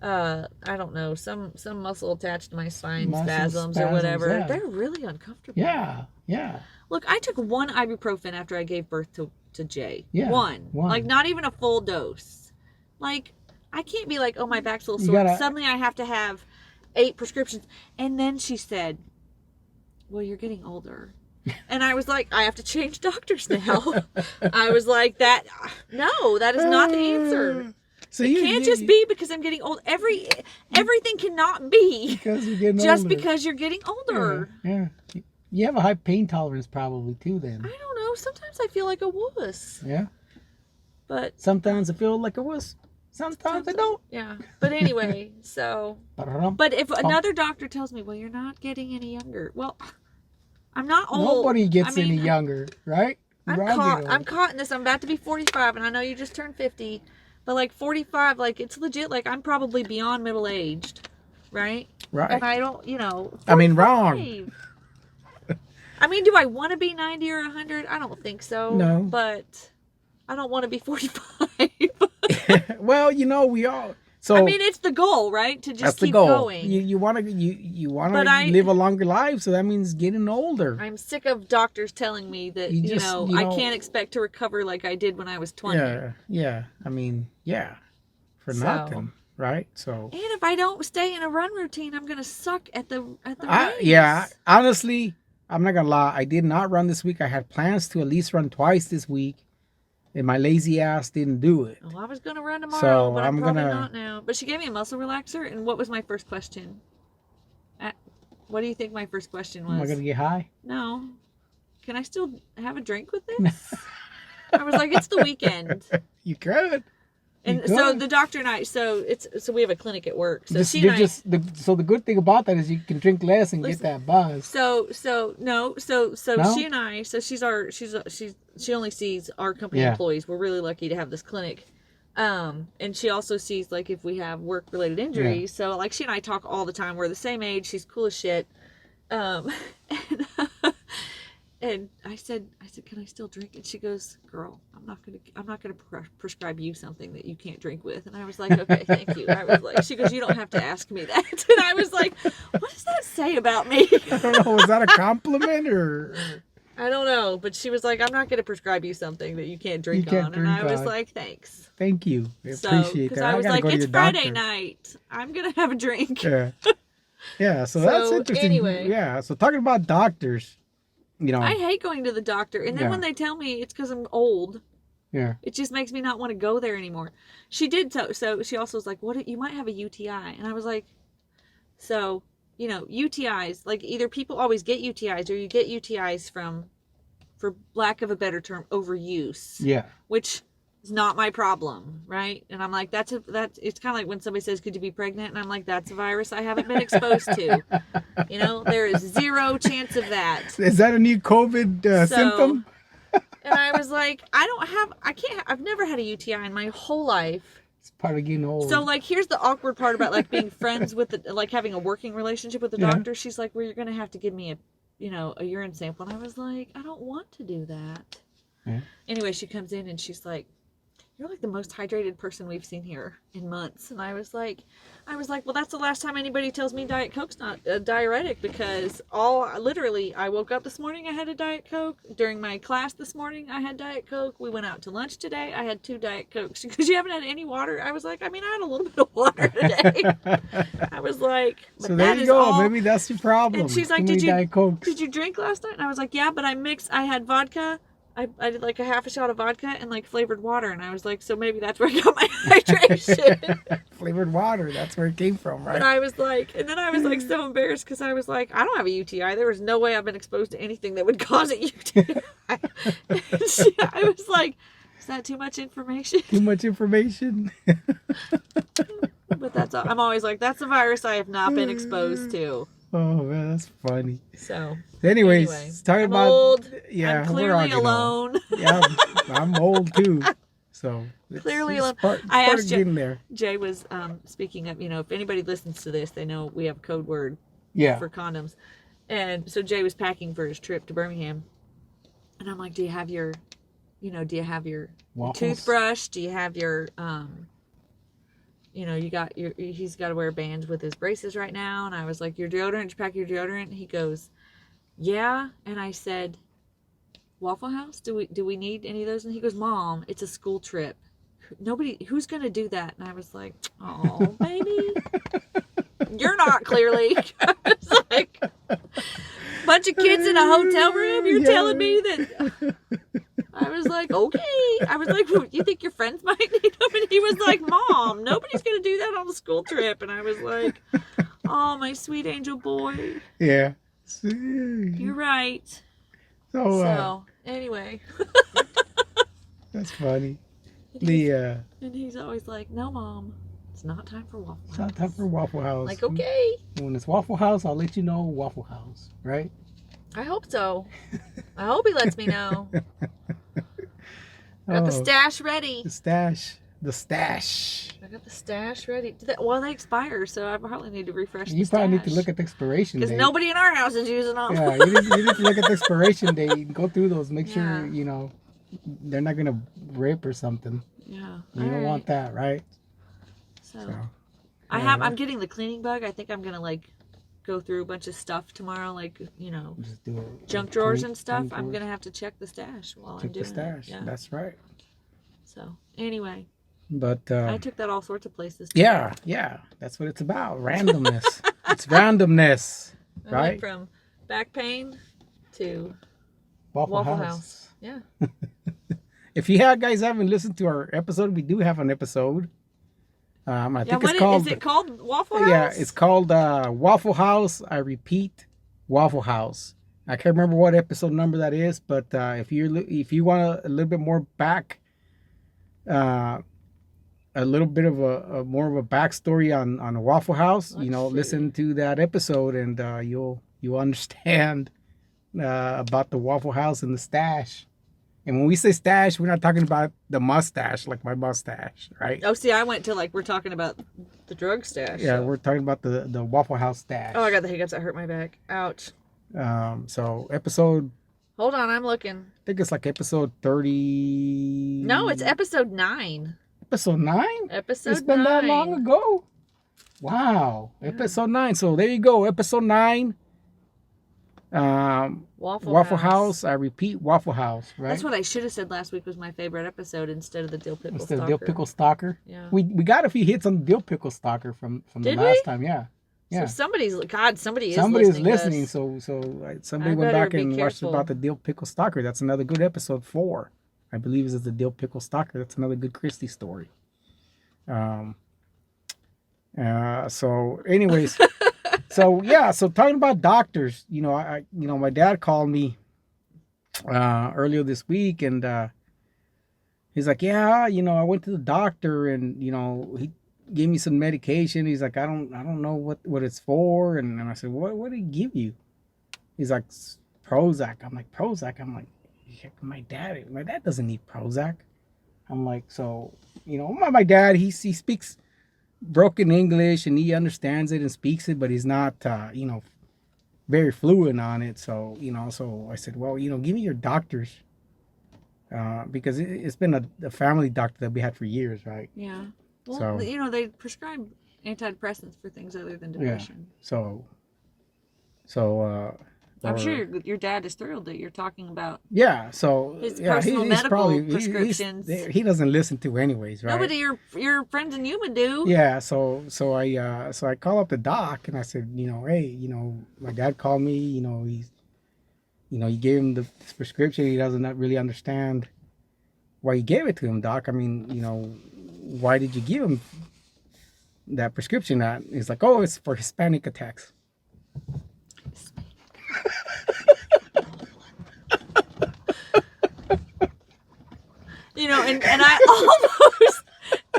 I don't know, some muscle attached to my spine, spasms or whatever. Yeah. They're really uncomfortable. Yeah. Look, I took 1 ibuprofen after I gave birth to Jay. Yeah. One. Like, not even a full dose. Like, I can't be like, oh, my back's a little sore. Suddenly I have to have 8 prescriptions. And then she said, well, you're getting older. And I was like, I have to change doctors now. I was like, that is not the answer. So it can't just be because I'm getting old. Everything cannot be because you're getting just older. because you're getting older. Yeah. You have a high pain tolerance probably too then. I don't know. Sometimes I feel like a wuss. Yeah. But sometimes I feel like a wuss. Sometimes I don't. Yeah. But anyway, so. But if another doctor tells me, well, you're not getting any younger. Well, I'm not old. Nobody gets any younger, right? I'm caught in this. I'm about to be 45, and I know you just turned 50. But like 45, like it's legit. Like I'm probably beyond middle aged, right? Right. And I don't, 45. I mean, wrong. I mean, do I want to be 90 or 100? I don't think so. No. But I don't want to be 45. Well, we all. So I mean, it's the goal, right? To just keep going. You want to live a longer life, so that means getting older. I'm sick of doctors telling me that I can't expect to recover like I did when I was 20. Yeah. I mean, for nothing, right? So. And if I don't stay in a run routine, I'm gonna suck at the race. Yeah, honestly, I'm not gonna lie. I did not run this week. I had plans to at least run twice this week. And my lazy ass didn't do it. Well, I was going to run tomorrow, but I'm probably not now. But she gave me a muscle relaxer, and what was my first question? What do you think my first question was? Am I going to get high? No. Can I still have a drink with this? I was like, it's the weekend. You could. And so the doctor and I, so we have a clinic at work. So so the good thing about that is you can drink less and get that buzz. So she and I, so she only sees our company employees. We're really lucky to have this clinic. And she also sees like if we have work related injuries. So like she and I talk all the time. We're the same age. She's cool as shit. And I said, can I still drink? And she goes, girl, I'm not gonna prescribe you something that you can't drink with. And I was like, okay, thank you. I was like, she goes, you don't have to ask me that. And I was like, what does that say about me? I don't know. Was that a compliment or? I don't know, but she was like, I'm not gonna prescribe you something that you can't drink on. And I was like, thanks. Thank you. I appreciate that. Because I was like, it's Friday night. I'm gonna have a drink. Yeah. So that's interesting. Anyway. Yeah. So talking about doctors. I hate going to the doctor, and then when they tell me it's because I'm old, it just makes me not want to go there anymore. She did so she also was like, "What? You might have a UTI," and I was like, "So, UTIs, like either people always get UTIs or you get UTIs from, for lack of a better term, overuse. Yeah, which is not my problem, right?" And I'm like, it's kind of like when somebody says, "Could you be pregnant?" And I'm like, "That's a virus I haven't been exposed to." There is 0 chance of that. Is that a new COVID symptom? And I was like, I've never had a UTI in my whole life. It's part of getting old. So like, here's the awkward part about like being friends with like having a working relationship with the doctor. She's like, well, you're going to have to give me a urine sample. And I was like, I don't want to do that. Yeah. Anyway, she comes in and she's like, you're like the most hydrated person we've seen here in months. And I was like, well, that's the last time anybody tells me Diet Coke's not a diuretic, because literally, I woke up this morning, I had a Diet Coke. During my class this morning, I had Diet Coke. We went out to lunch today, I had 2 Diet Cokes. Because you haven't had any water? I was like, I mean, I had a little bit of water today. I was like, but so there you go. Maybe that's your problem. And she's like, did you drink last night? And I was like, yeah, but I had vodka. I did like a half a shot of vodka and like flavored water, and I was like, so maybe that's where I got my hydration. Flavored water, that's where it came from, right? And I was like, so embarrassed, because I was like, I don't have a UTI. There was no way I've been exposed to anything that would cause a UTI. I was like, is that too much information? Too much information. But that's all. I'm always like, that's a virus I have not been exposed to. Oh man, that's funny. So, anyways, talking about old. Yeah, I'm clearly alone. Yeah, I'm old too. So clearly alone. I asked Jay was speaking of, if anybody listens to this, they know we have a code word for condoms. And so Jay was packing for his trip to Birmingham, and I'm like, do you have your toothbrush? Do you have your he's got to wear bands with his braces right now. And I was like, your deodorant, did you pack your deodorant? And he goes, yeah. And I said, Waffle House? Do we need any of those? And he goes, Mom, it's a school trip. Who's going to do that? And I was like, oh, baby. You're not, clearly. I was like, bunch of kids in a hotel room? You're telling me that... I was like, okay. I was like, well, you think your friends might need them? And he was like, Mom, nobody's going to do that on the school trip. And I was like, oh, my sweet angel boy. Yeah. You're right. So anyway. That's funny. And he's always like, no, Mom, it's not time for Waffle House. It's not time for Waffle House. Like, okay. When it's Waffle House, I'll let you know Waffle House, right? I hope so. I hope he lets me know. Got the stash ready. The stash. I got the stash ready. They expire, so I probably need to refresh the stash. You probably need to look at the expiration date. Because nobody in our house is using them. Yeah, you need to look at the expiration date. Go through those. Make sure, they're not going to rip or something. Yeah. You don't want that, right? So I'm getting the cleaning bug. I think I'm going to, go through a bunch of stuff tomorrow, just do junk drawers and stuff. I'm going to have to check the stash while I'm doing the stash. Yeah. That's right. So, anyway. But I took that all sorts of places. Yeah. That's what it's about. Randomness. It's randomness, right? I went from back pain to Waffle House. Yeah. If you guys haven't listened to our episode, we do have an episode. I think it's called... Is it called Waffle House? Yeah, it's called Waffle House. I repeat, Waffle House. I can't remember what episode number that is, but if you want a little bit more back, a little bit of a more of a backstory on a Waffle House, listen to that episode, and you'll understand about the Waffle House and the stash. And when we say stash, we're not talking about the mustache, like my mustache, right? Oh, see, I went to we're talking about the drug stash. Yeah, We're talking about the Waffle House stash. Oh, I got the hiccups. That hurt my back. Ouch. So episode... Hold on, I'm looking. I think it's episode 30... No, it's episode 9. Episode 9? Episode 9. It's been that long ago? Wow. Yeah. Episode 9. So there you go. Episode 9. Waffle House. I repeat, Waffle House, right? That's what I should have said last week was my favorite episode instead of the Dill Pickle Stalker. Dill Pickle Stalker? Yeah. We got a few hits on the Dill Pickle Stalker from the last time, yeah. Yeah. So somebody is listening. So somebody went back and watched about the Dill Pickle Stalker. That's another good episode 4. I believe is the Dill Pickle Stalker. That's another good Christie story. So anyways, so talking about doctors, my dad called me earlier this week, and he's like, I went to the doctor, and he gave me some medication. He's like, I don't know what it's for, and I said, what did he give you? He's like, Prozac. I'm like, Prozac? I'm like, my dad doesn't need Prozac. I'm like, so my dad, he speaks broken English, and he understands it and speaks it, but he's not very fluent on it. So so I said, well, give me your doctor's because it's been a family doctor that we had for years, right? Yeah. Well, So they prescribe antidepressants for things other than depression. So I'm sure or your dad is thrilled that you're talking about yeah, so his yeah, personal he's medical probably prescriptions. he doesn't listen to anyways, right? Nobody your friends and human do. Yeah, so I call up the doc and I said, hey, my dad called me, he gave him this prescription. He doesn't not really understand why you gave it to him, doc. I mean, why did you give him that prescription? That he's like, oh, it's for Hispanic attacks.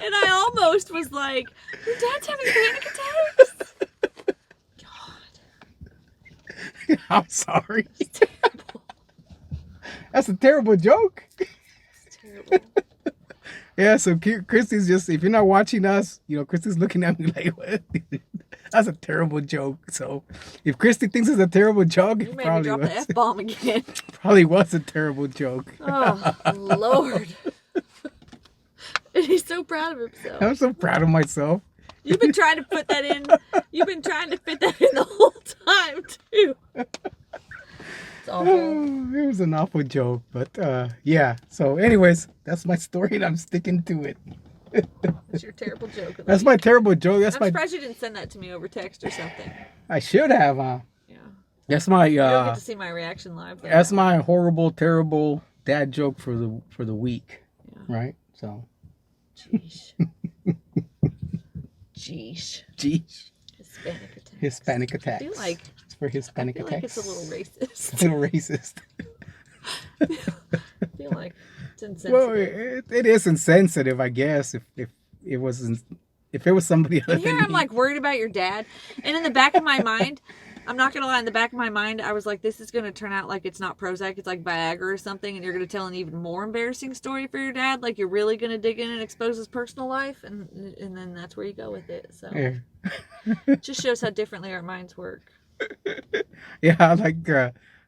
And I almost was like, your dad's having panic attacks. God, I'm sorry. it's terrible. That's a terrible joke. It's terrible. Yeah, so Christy's just, if you're not watching us, Christy's looking at me like, what? That's a terrible joke. So if Christy thinks it's a terrible joke, You it made me probably drop was. the F-bomb again. Probably was a terrible joke. Oh, Lord. And he's so proud of himself. I'm so proud of myself. You've been trying to put that in. You've been trying to fit that in the whole time, too. It's awful. It was an awful joke, but yeah. So anyways, that's my story and I'm sticking to it. That's your terrible joke. That's my terrible joke. I'm surprised you didn't send that to me over text or something. I should have. Yeah. That's my You don't get to see my reaction live. that's my horrible, terrible dad joke for the week. Yeah. Right? So Jeez. Jeez. Jeez. Hispanic attacks. Hispanic attacks. I feel like it's for Hispanic I feel attacks. like it's a little racist. It's a little racist. I feel like it's insensitive. Well, it is insensitive, I guess. If it wasn't, if it was somebody other And here than I'm me. like worried about your dad, and in the back of my mind, I'm not gonna lie. In the back of my mind, I was like, "This is gonna turn out like it's not Prozac, it's like Viagra or something," and you're gonna tell an even more embarrassing story for your dad. Like you're really gonna dig in and expose his personal life, and then that's where you go with it. So Yeah. it just shows how differently our minds work. Yeah, like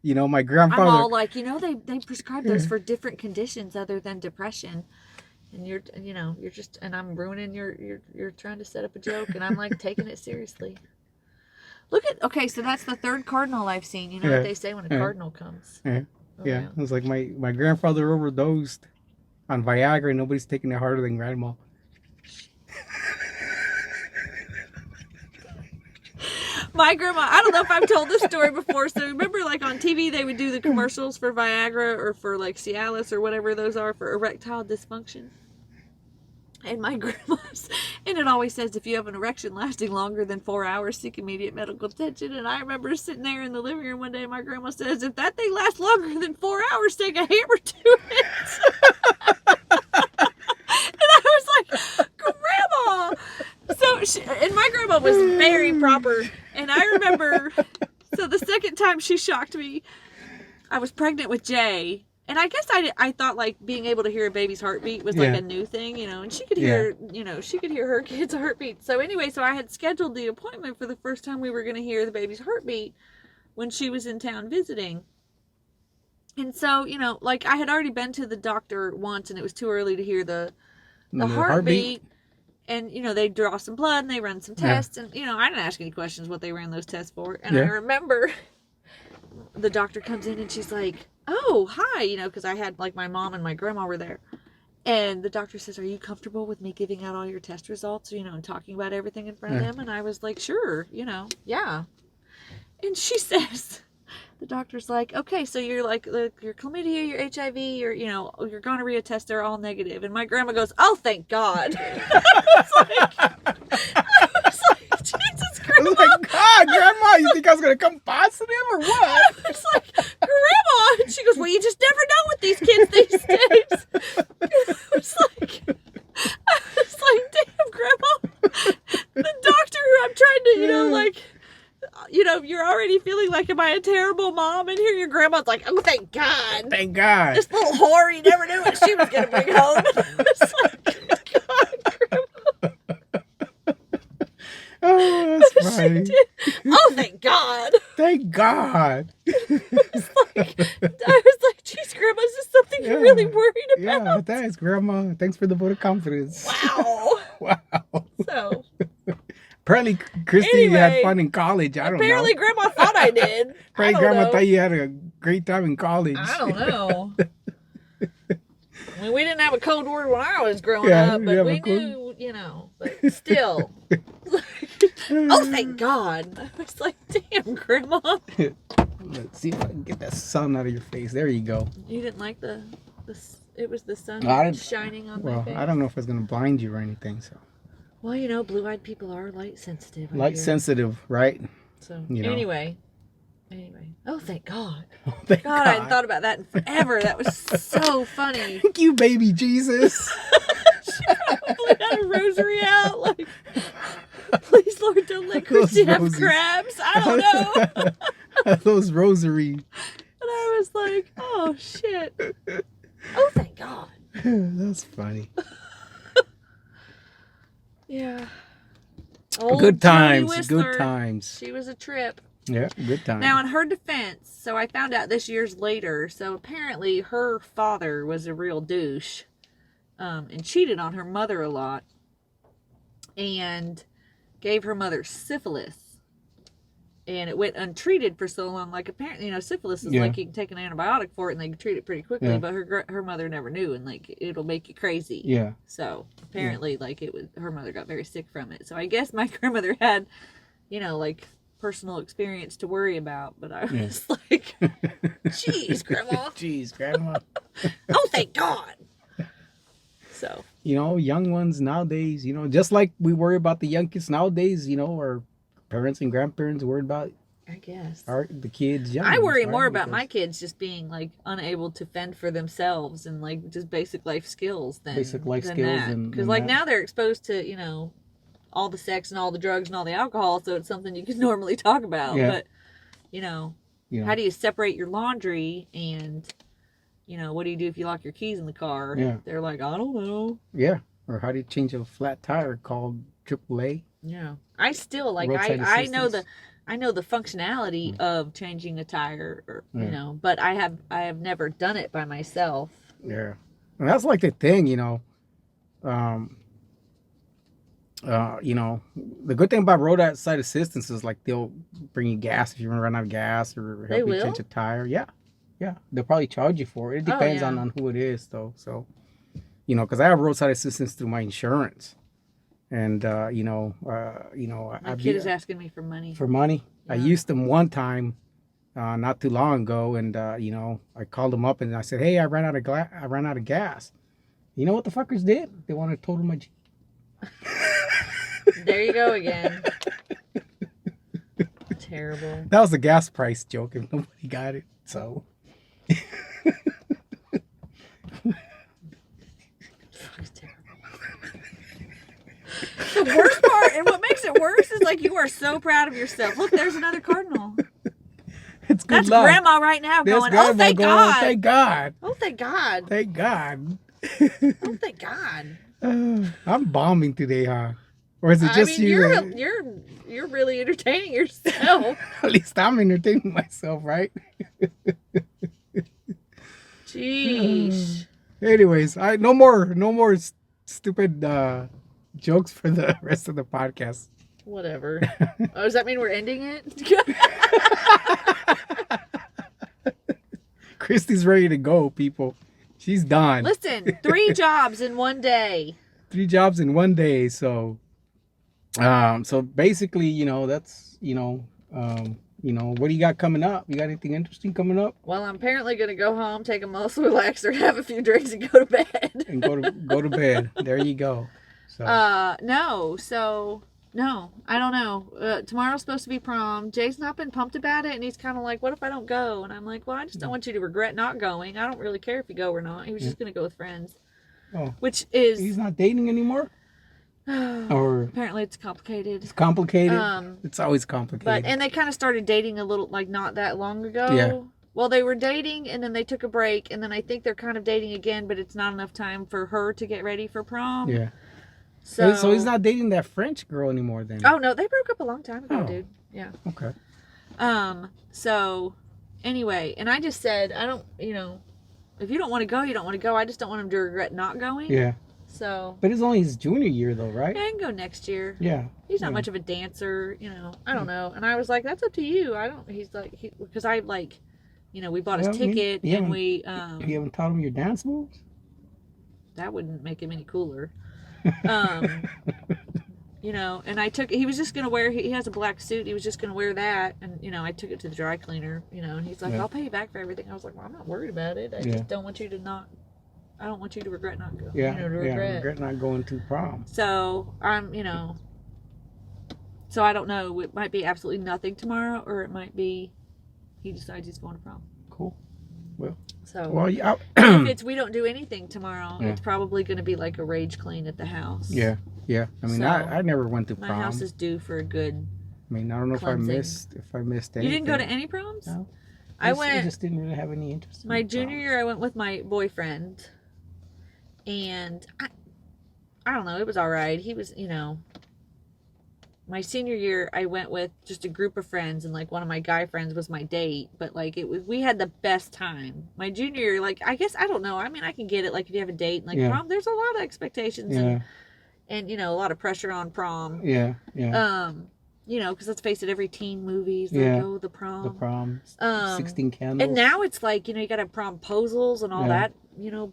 my grandfather. I'm all like, they prescribe those for different conditions other than depression. And you're just, and I'm ruining you're trying to set up a joke, and I'm like taking it seriously. Okay, so that's the third cardinal I've seen. You know what they say when a cardinal comes. Yeah, Oh, yeah. wow. It was like my grandfather overdosed on Viagra, and nobody's taking it harder than grandma. My grandma, I don't know if I've told this story before. So remember, like on TV, they would do the commercials for Viagra or for like Cialis or whatever those are for erectile dysfunction. And my grandma's, and it always says, if you have an erection lasting longer than 4 hours, seek immediate medical attention. And I remember sitting there in the living room one day, and my grandma says, if that thing lasts longer than 4 hours, take a hammer to it. And I was like, Grandma! And my grandma was very proper. And I remember, so the second time she shocked me, I was pregnant with Jay. And I guess I thought like being able to hear a baby's heartbeat was like a new thing, and she could hear, she could hear her kid's heartbeat. So anyway, I had scheduled the appointment for the first time we were going to hear the baby's heartbeat when she was in town visiting. And so, like I had already been to the doctor once, and it was too early to hear the heartbeat. And, they draw some blood and they run some tests. And, I didn't ask any questions what they ran those tests for. And I remember the doctor comes in and she's like, oh, hi, because I had, like, my mom and my grandma were there. And the doctor says, are you comfortable with me giving out all your test results, and talking about everything in front of them? And I was like, sure, yeah. And she says, the doctor's like, okay, so you're like, your chlamydia, your HIV, your gonorrhea tests are all negative. And my grandma goes, oh, thank God. I was like, Jesus Christ. I was like, God, Grandma, you think I was going to come positive or what? I was like, Grandma. And she goes, well, you just never know with these kids these days. I was like, damn, Grandma. The doctor who I'm trying to, you're already feeling like, am I a terrible mom? And here your grandma's like, oh, thank God. Thank God. This little whore, you never knew what she was going to bring home. I was like, God, Grandma. Oh, that's funny. Oh, thank God. Thank God. I was like, geez, Grandma, is this something think you're really worried Yeah, about. thanks, Grandma. Thanks for the vote of confidence. Wow. Wow. So Apparently, Christy had fun in college. I don't know. apparently, Grandma thought I did. I Apparently, don't Grandma know. thought you had a great time in college. I don't know. I mean, we didn't have a code word when I was growing up, but we knew, you know, but still. Oh, thank God. I was like, damn, Grandma. Let's see if I can get that sun out of your face. There you go. You didn't like it was the sun shining on my face? Well, I don't know if it's going to blind you or anything, so. Well, you know, blue-eyed people are light sensitive. Light sensitive, right? So, you know. Anyway. Oh, thank God. Oh, thank God. I hadn't thought about that in forever. That was so funny. Thank you, baby Jesus. She probably had a rosary out, like, please, Lord, don't let Christy have crabs. I don't know. Those rosary. And I was like, oh, shit. Oh, thank God. That's funny. Yeah. Good times. Good times. She was a trip. Yeah, good times. Now, in her defense, so I found out this years later, so apparently her father was a real douche and cheated on her mother a lot and gave her mother syphilis. And it went untreated for so long. Like, apparently, you know, syphilis is like you can take an antibiotic for it and they can treat it pretty quickly, but her mother never knew, and like it'll make you crazy. Yeah. So apparently, like her mother got very sick from it. So I guess my grandmother had, you know, like personal experience to worry about. But I was like, "Jeez, Grandma." Jeez, Grandma. Oh, thank God. So. You know, young ones nowadays, you know, just like we worry about the young kids nowadays, you know, or parents and grandparents worried about, I guess, the kids. Young I worry more about my kids just being like unable to fend for themselves and like just basic life skills than because like now they're exposed to, you know, all the sex and all the drugs and all the alcohol, so it's something you can normally talk about. But you know, how do you separate your laundry and, you know, what do you do if you lock your keys in the car? They're like, I don't know. Or how do you change a flat tire called AAA? I still like I know the functionality of changing a tire, or, you know, but I have never done it by myself. Yeah, and that's like the thing, you know. You know, the good thing about roadside assistance is like they'll bring you gas if you run out of gas or help you change a tire. Yeah, they'll probably charge you for it. It depends on who it is, though. So, you know, because I have roadside assistance through my insurance. And you know, my kid is asking me for money. For money, I used them one time, not too long ago, and you know, I called them up and I said, "Hey, I ran out of gas." You know what the fuckers did? They wanted to total my Jeep. There you go again. Terrible. That was a gas price joke, if nobody got it. So. The worst part, and what makes it worse, is like you are so proud of yourself. Look, there's another cardinal. It's good That's luck. Grandma right now going, oh, thank God. Oh, thank God. Oh, thank God. Thank God. Oh, thank God. I'm bombing today, huh? Or is it just you? You're really entertaining yourself. At least I'm entertaining myself, right? Jeez. Anyways, no more stupid jokes for the rest of the podcast. Whatever. Oh, does that mean we're ending it? Christy's ready to go, people. She's done. Listen, 3 jobs in one day. 3 jobs in one day. So basically, you know, that's, you know, what do you got coming up? You got anything interesting coming up? Well, I'm apparently going to go home, take a muscle relaxer, have a few drinks, and go to bed. And go to bed. There you go. So. No, I don't know. Tomorrow's supposed to be prom. Jay's not been pumped about it, and he's kind of like, what if I don't go? And I'm like, well, I just don't want you to regret not going. I don't really care if you go or not. He was just going to go with friends. Oh. Which is... He's not dating anymore? Or apparently it's complicated. It's complicated? It's always complicated. And they kind of started dating a little, like, not that long ago. Yeah. Well, they were dating, and then they took a break, and then I think they're kind of dating again, but it's not enough time for her to get ready for prom. Yeah. So he's not dating that French girl anymore then? Oh, no, they broke up a long time ago, dude. Yeah. Okay. So, anyway, and I just said, I don't, you know, if you don't want to go, you don't want to go. I just don't want him to regret not going. Yeah. So. But it's only his junior year, though, right? Yeah, I can go next year. Yeah. He's not much of a dancer, I don't know. And I was like, that's up to you. He's like, because I like, we bought his ticket and we. You haven't taught him your dance moves? That wouldn't make him any cooler. And he was just going to wear, he has a black suit. He was just going to wear that. And, I took it to the dry cleaner, and he's like, I'll pay you back for everything. I was like, well, I'm not worried about it. I just don't want you to I don't want you to regret not going. Regret not going to prom. So, so I don't know. It might be absolutely nothing tomorrow, or it might be he decides he's going to prom. Cool. Well. So, if we don't do anything tomorrow, it's probably going to be like a rage clean at the house. Yeah. Yeah. I mean, I never went to prom. My house is due for a good. I mean, I don't know cleansing. if I missed anything. You didn't go to any proms? No. I just didn't really have any interest. My junior year, I went with my boyfriend, and I don't know. It was all right. He was, My senior year, I went with just a group of friends, and like one of my guy friends was my date. But like we had the best time. My junior year, like I guess I don't know. I mean, I can get it. Like if you have a date, and like prom, there's a lot of expectations and a lot of pressure on prom. Yeah. Because let's face it, every teen movie's like, the prom. The prom. 16 candles. And now it's like, you got to have promposals and all that,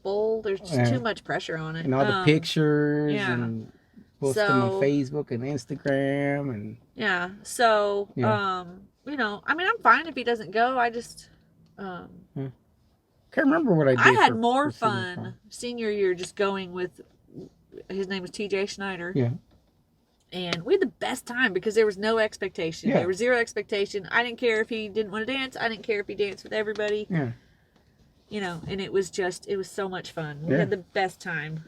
bowl. There's just too much pressure on it. And all the pictures and post them on Facebook and Instagram and. Yeah. So, I mean, I'm fine if he doesn't go. I just. Can't remember what I did. I had more fun senior year just going with. His name was TJ Schneider. Yeah. And we had the best time because there was no expectation. Yeah. There was zero expectation. I didn't care if he didn't want to dance. I didn't care if he danced with everybody. Yeah. And it was so much fun. We had the best time.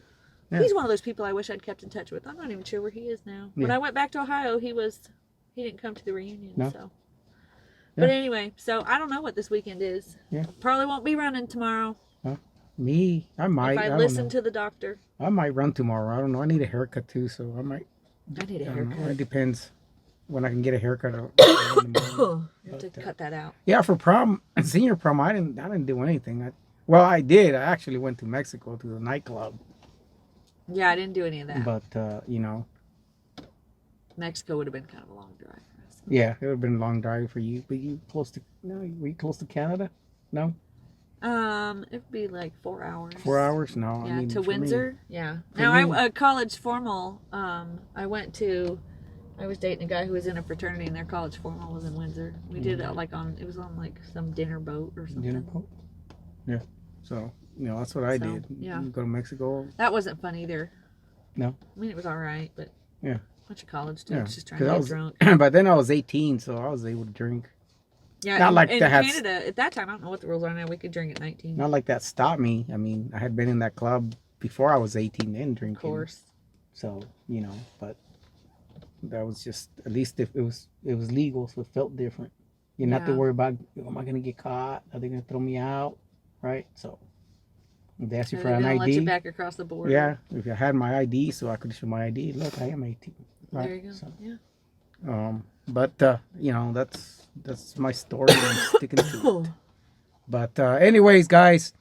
Yeah. He's one of those people I wish I'd kept in touch with. I'm not even sure where he is now. Yeah. When I went back to Ohio, he didn't come to the reunion. No. So. Yeah. But anyway, so I don't know what this weekend is. Yeah. Probably won't be running tomorrow. Me, I might. If I listen to the doctor. I might run tomorrow. I don't know. I need a haircut too, so I might. I need a haircut. It depends when I can get a haircut. You have to cut that out. Yeah, for prom, senior prom, I didn't do anything. I did. I actually went to Mexico to the nightclub. Yeah, I didn't do any of that. But Mexico would have been kind of a long drive for us. Yeah, it would have been a long drive for you. But were you close to Canada? No. It would be like 4 hours. 4 hours? No. Yeah, to Windsor. Yeah. Now, college formal, I was dating a guy who was in a fraternity, and their college formal was in Windsor. We did it it was on like some dinner boat or something. Dinner boat? Yeah. So, that's what I did. Yeah. Go to Mexico. That wasn't fun either. No. I mean, it was all right, but. Yeah. A bunch of college students just trying to get drunk. By then I was 18, so I was able to drink. Yeah, not like in Canada, at that time, I don't know what the rules are now, we could drink at 19. Not like that stopped me. I mean, I had been in that club before I was 18 and drinking. Of course. So, but that was just, at least if it was legal, so it felt different. You didn't have to worry about, am I going to get caught? Are they going to throw me out? Right? So, they asked you for an ID. Let you back across the border. Yeah, if I had my ID, so I could show my ID. Look, I am 18. Right? There you go. So, yeah. But that's my story. I'm sticking to it. But anyways, guys,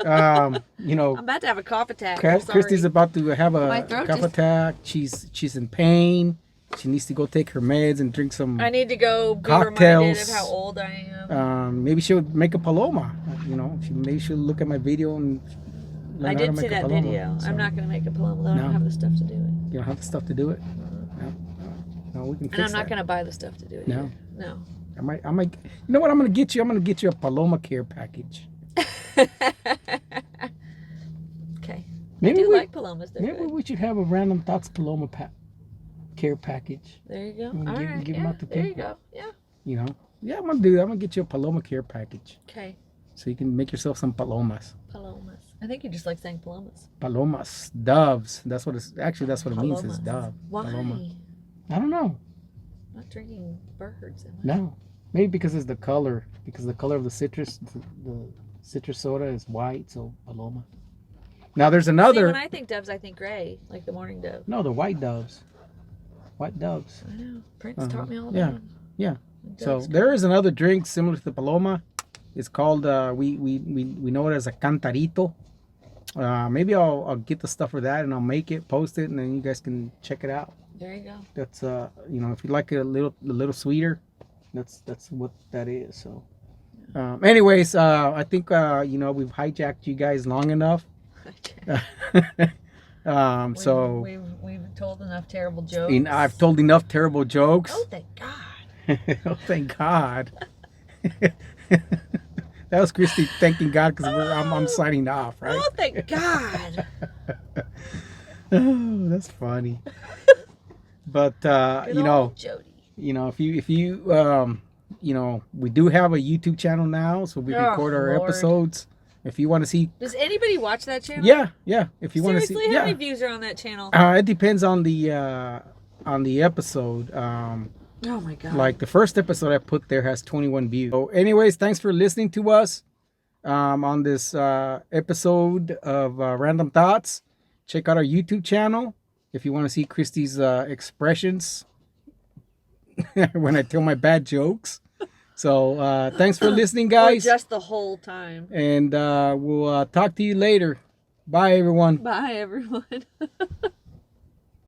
I'm about to have a cough attack. Christy's about to have a cough attack. She's in pain. She needs to go take her meds and drink some. I need to go be cocktails. Reminded of how old I am. Maybe she'll make a paloma. Maybe she'll look at my video and. I did see that video. So. I'm not going to make a paloma. I don't have the stuff to do it. You don't have the stuff to do it. No, we can fix And I'm not going to buy the stuff to do it. No. No. I might. You know what I'm going to get you? I'm going to get you a Paloma Care package. Okay. Maybe I do like Palomas. Maybe we should have a Random Thoughts Paloma Care package. There you go. All right. Give them out to people. There you go. Yeah. Yeah, I'm going to do that. I'm going to get you a Paloma Care package. Okay. So you can make yourself some palomas. Palomas. I think you just like saying palomas. Palomas. Doves. That's what it means is dove. Why? Paloma. I don't know. Not drinking birds. No. Maybe because it's the color. Because the color of the citrus soda is white, so paloma. Now there's another. See, when I think doves, I think gray, like the mourning dove. No, they're white doves. White doves. I know. Prince taught me all about them. Yeah. So there is another drink similar to the paloma. It's called we know it as a Cantarito. Maybe I'll get the stuff for that and I'll make it, post it, and then you guys can check it out. There you go. That's if you like it a little sweeter, that's what that is. So, anyways, I think we've hijacked you guys long enough. So we've told enough terrible jokes. And I've told enough terrible jokes. Oh, thank God. Oh, thank God. That was Christy thanking God because I'm signing off, right? Oh, thank God. Oh, that's funny. But Jody. if you we do have a YouTube channel now, so we record our episodes. If you want to see, does anybody watch that channel? Yeah. If you want to see, seriously, how many views are on that channel? It depends on the episode. Oh my God. Like the first episode I put there has 21 views. So anyways, thanks for listening to us on this episode of Random Thoughts. Check out our YouTube channel if you want to see Christy's expressions when I tell my bad jokes. So thanks for listening, guys. Or just the whole time. And we'll talk to you later. Bye, everyone. Bye, everyone.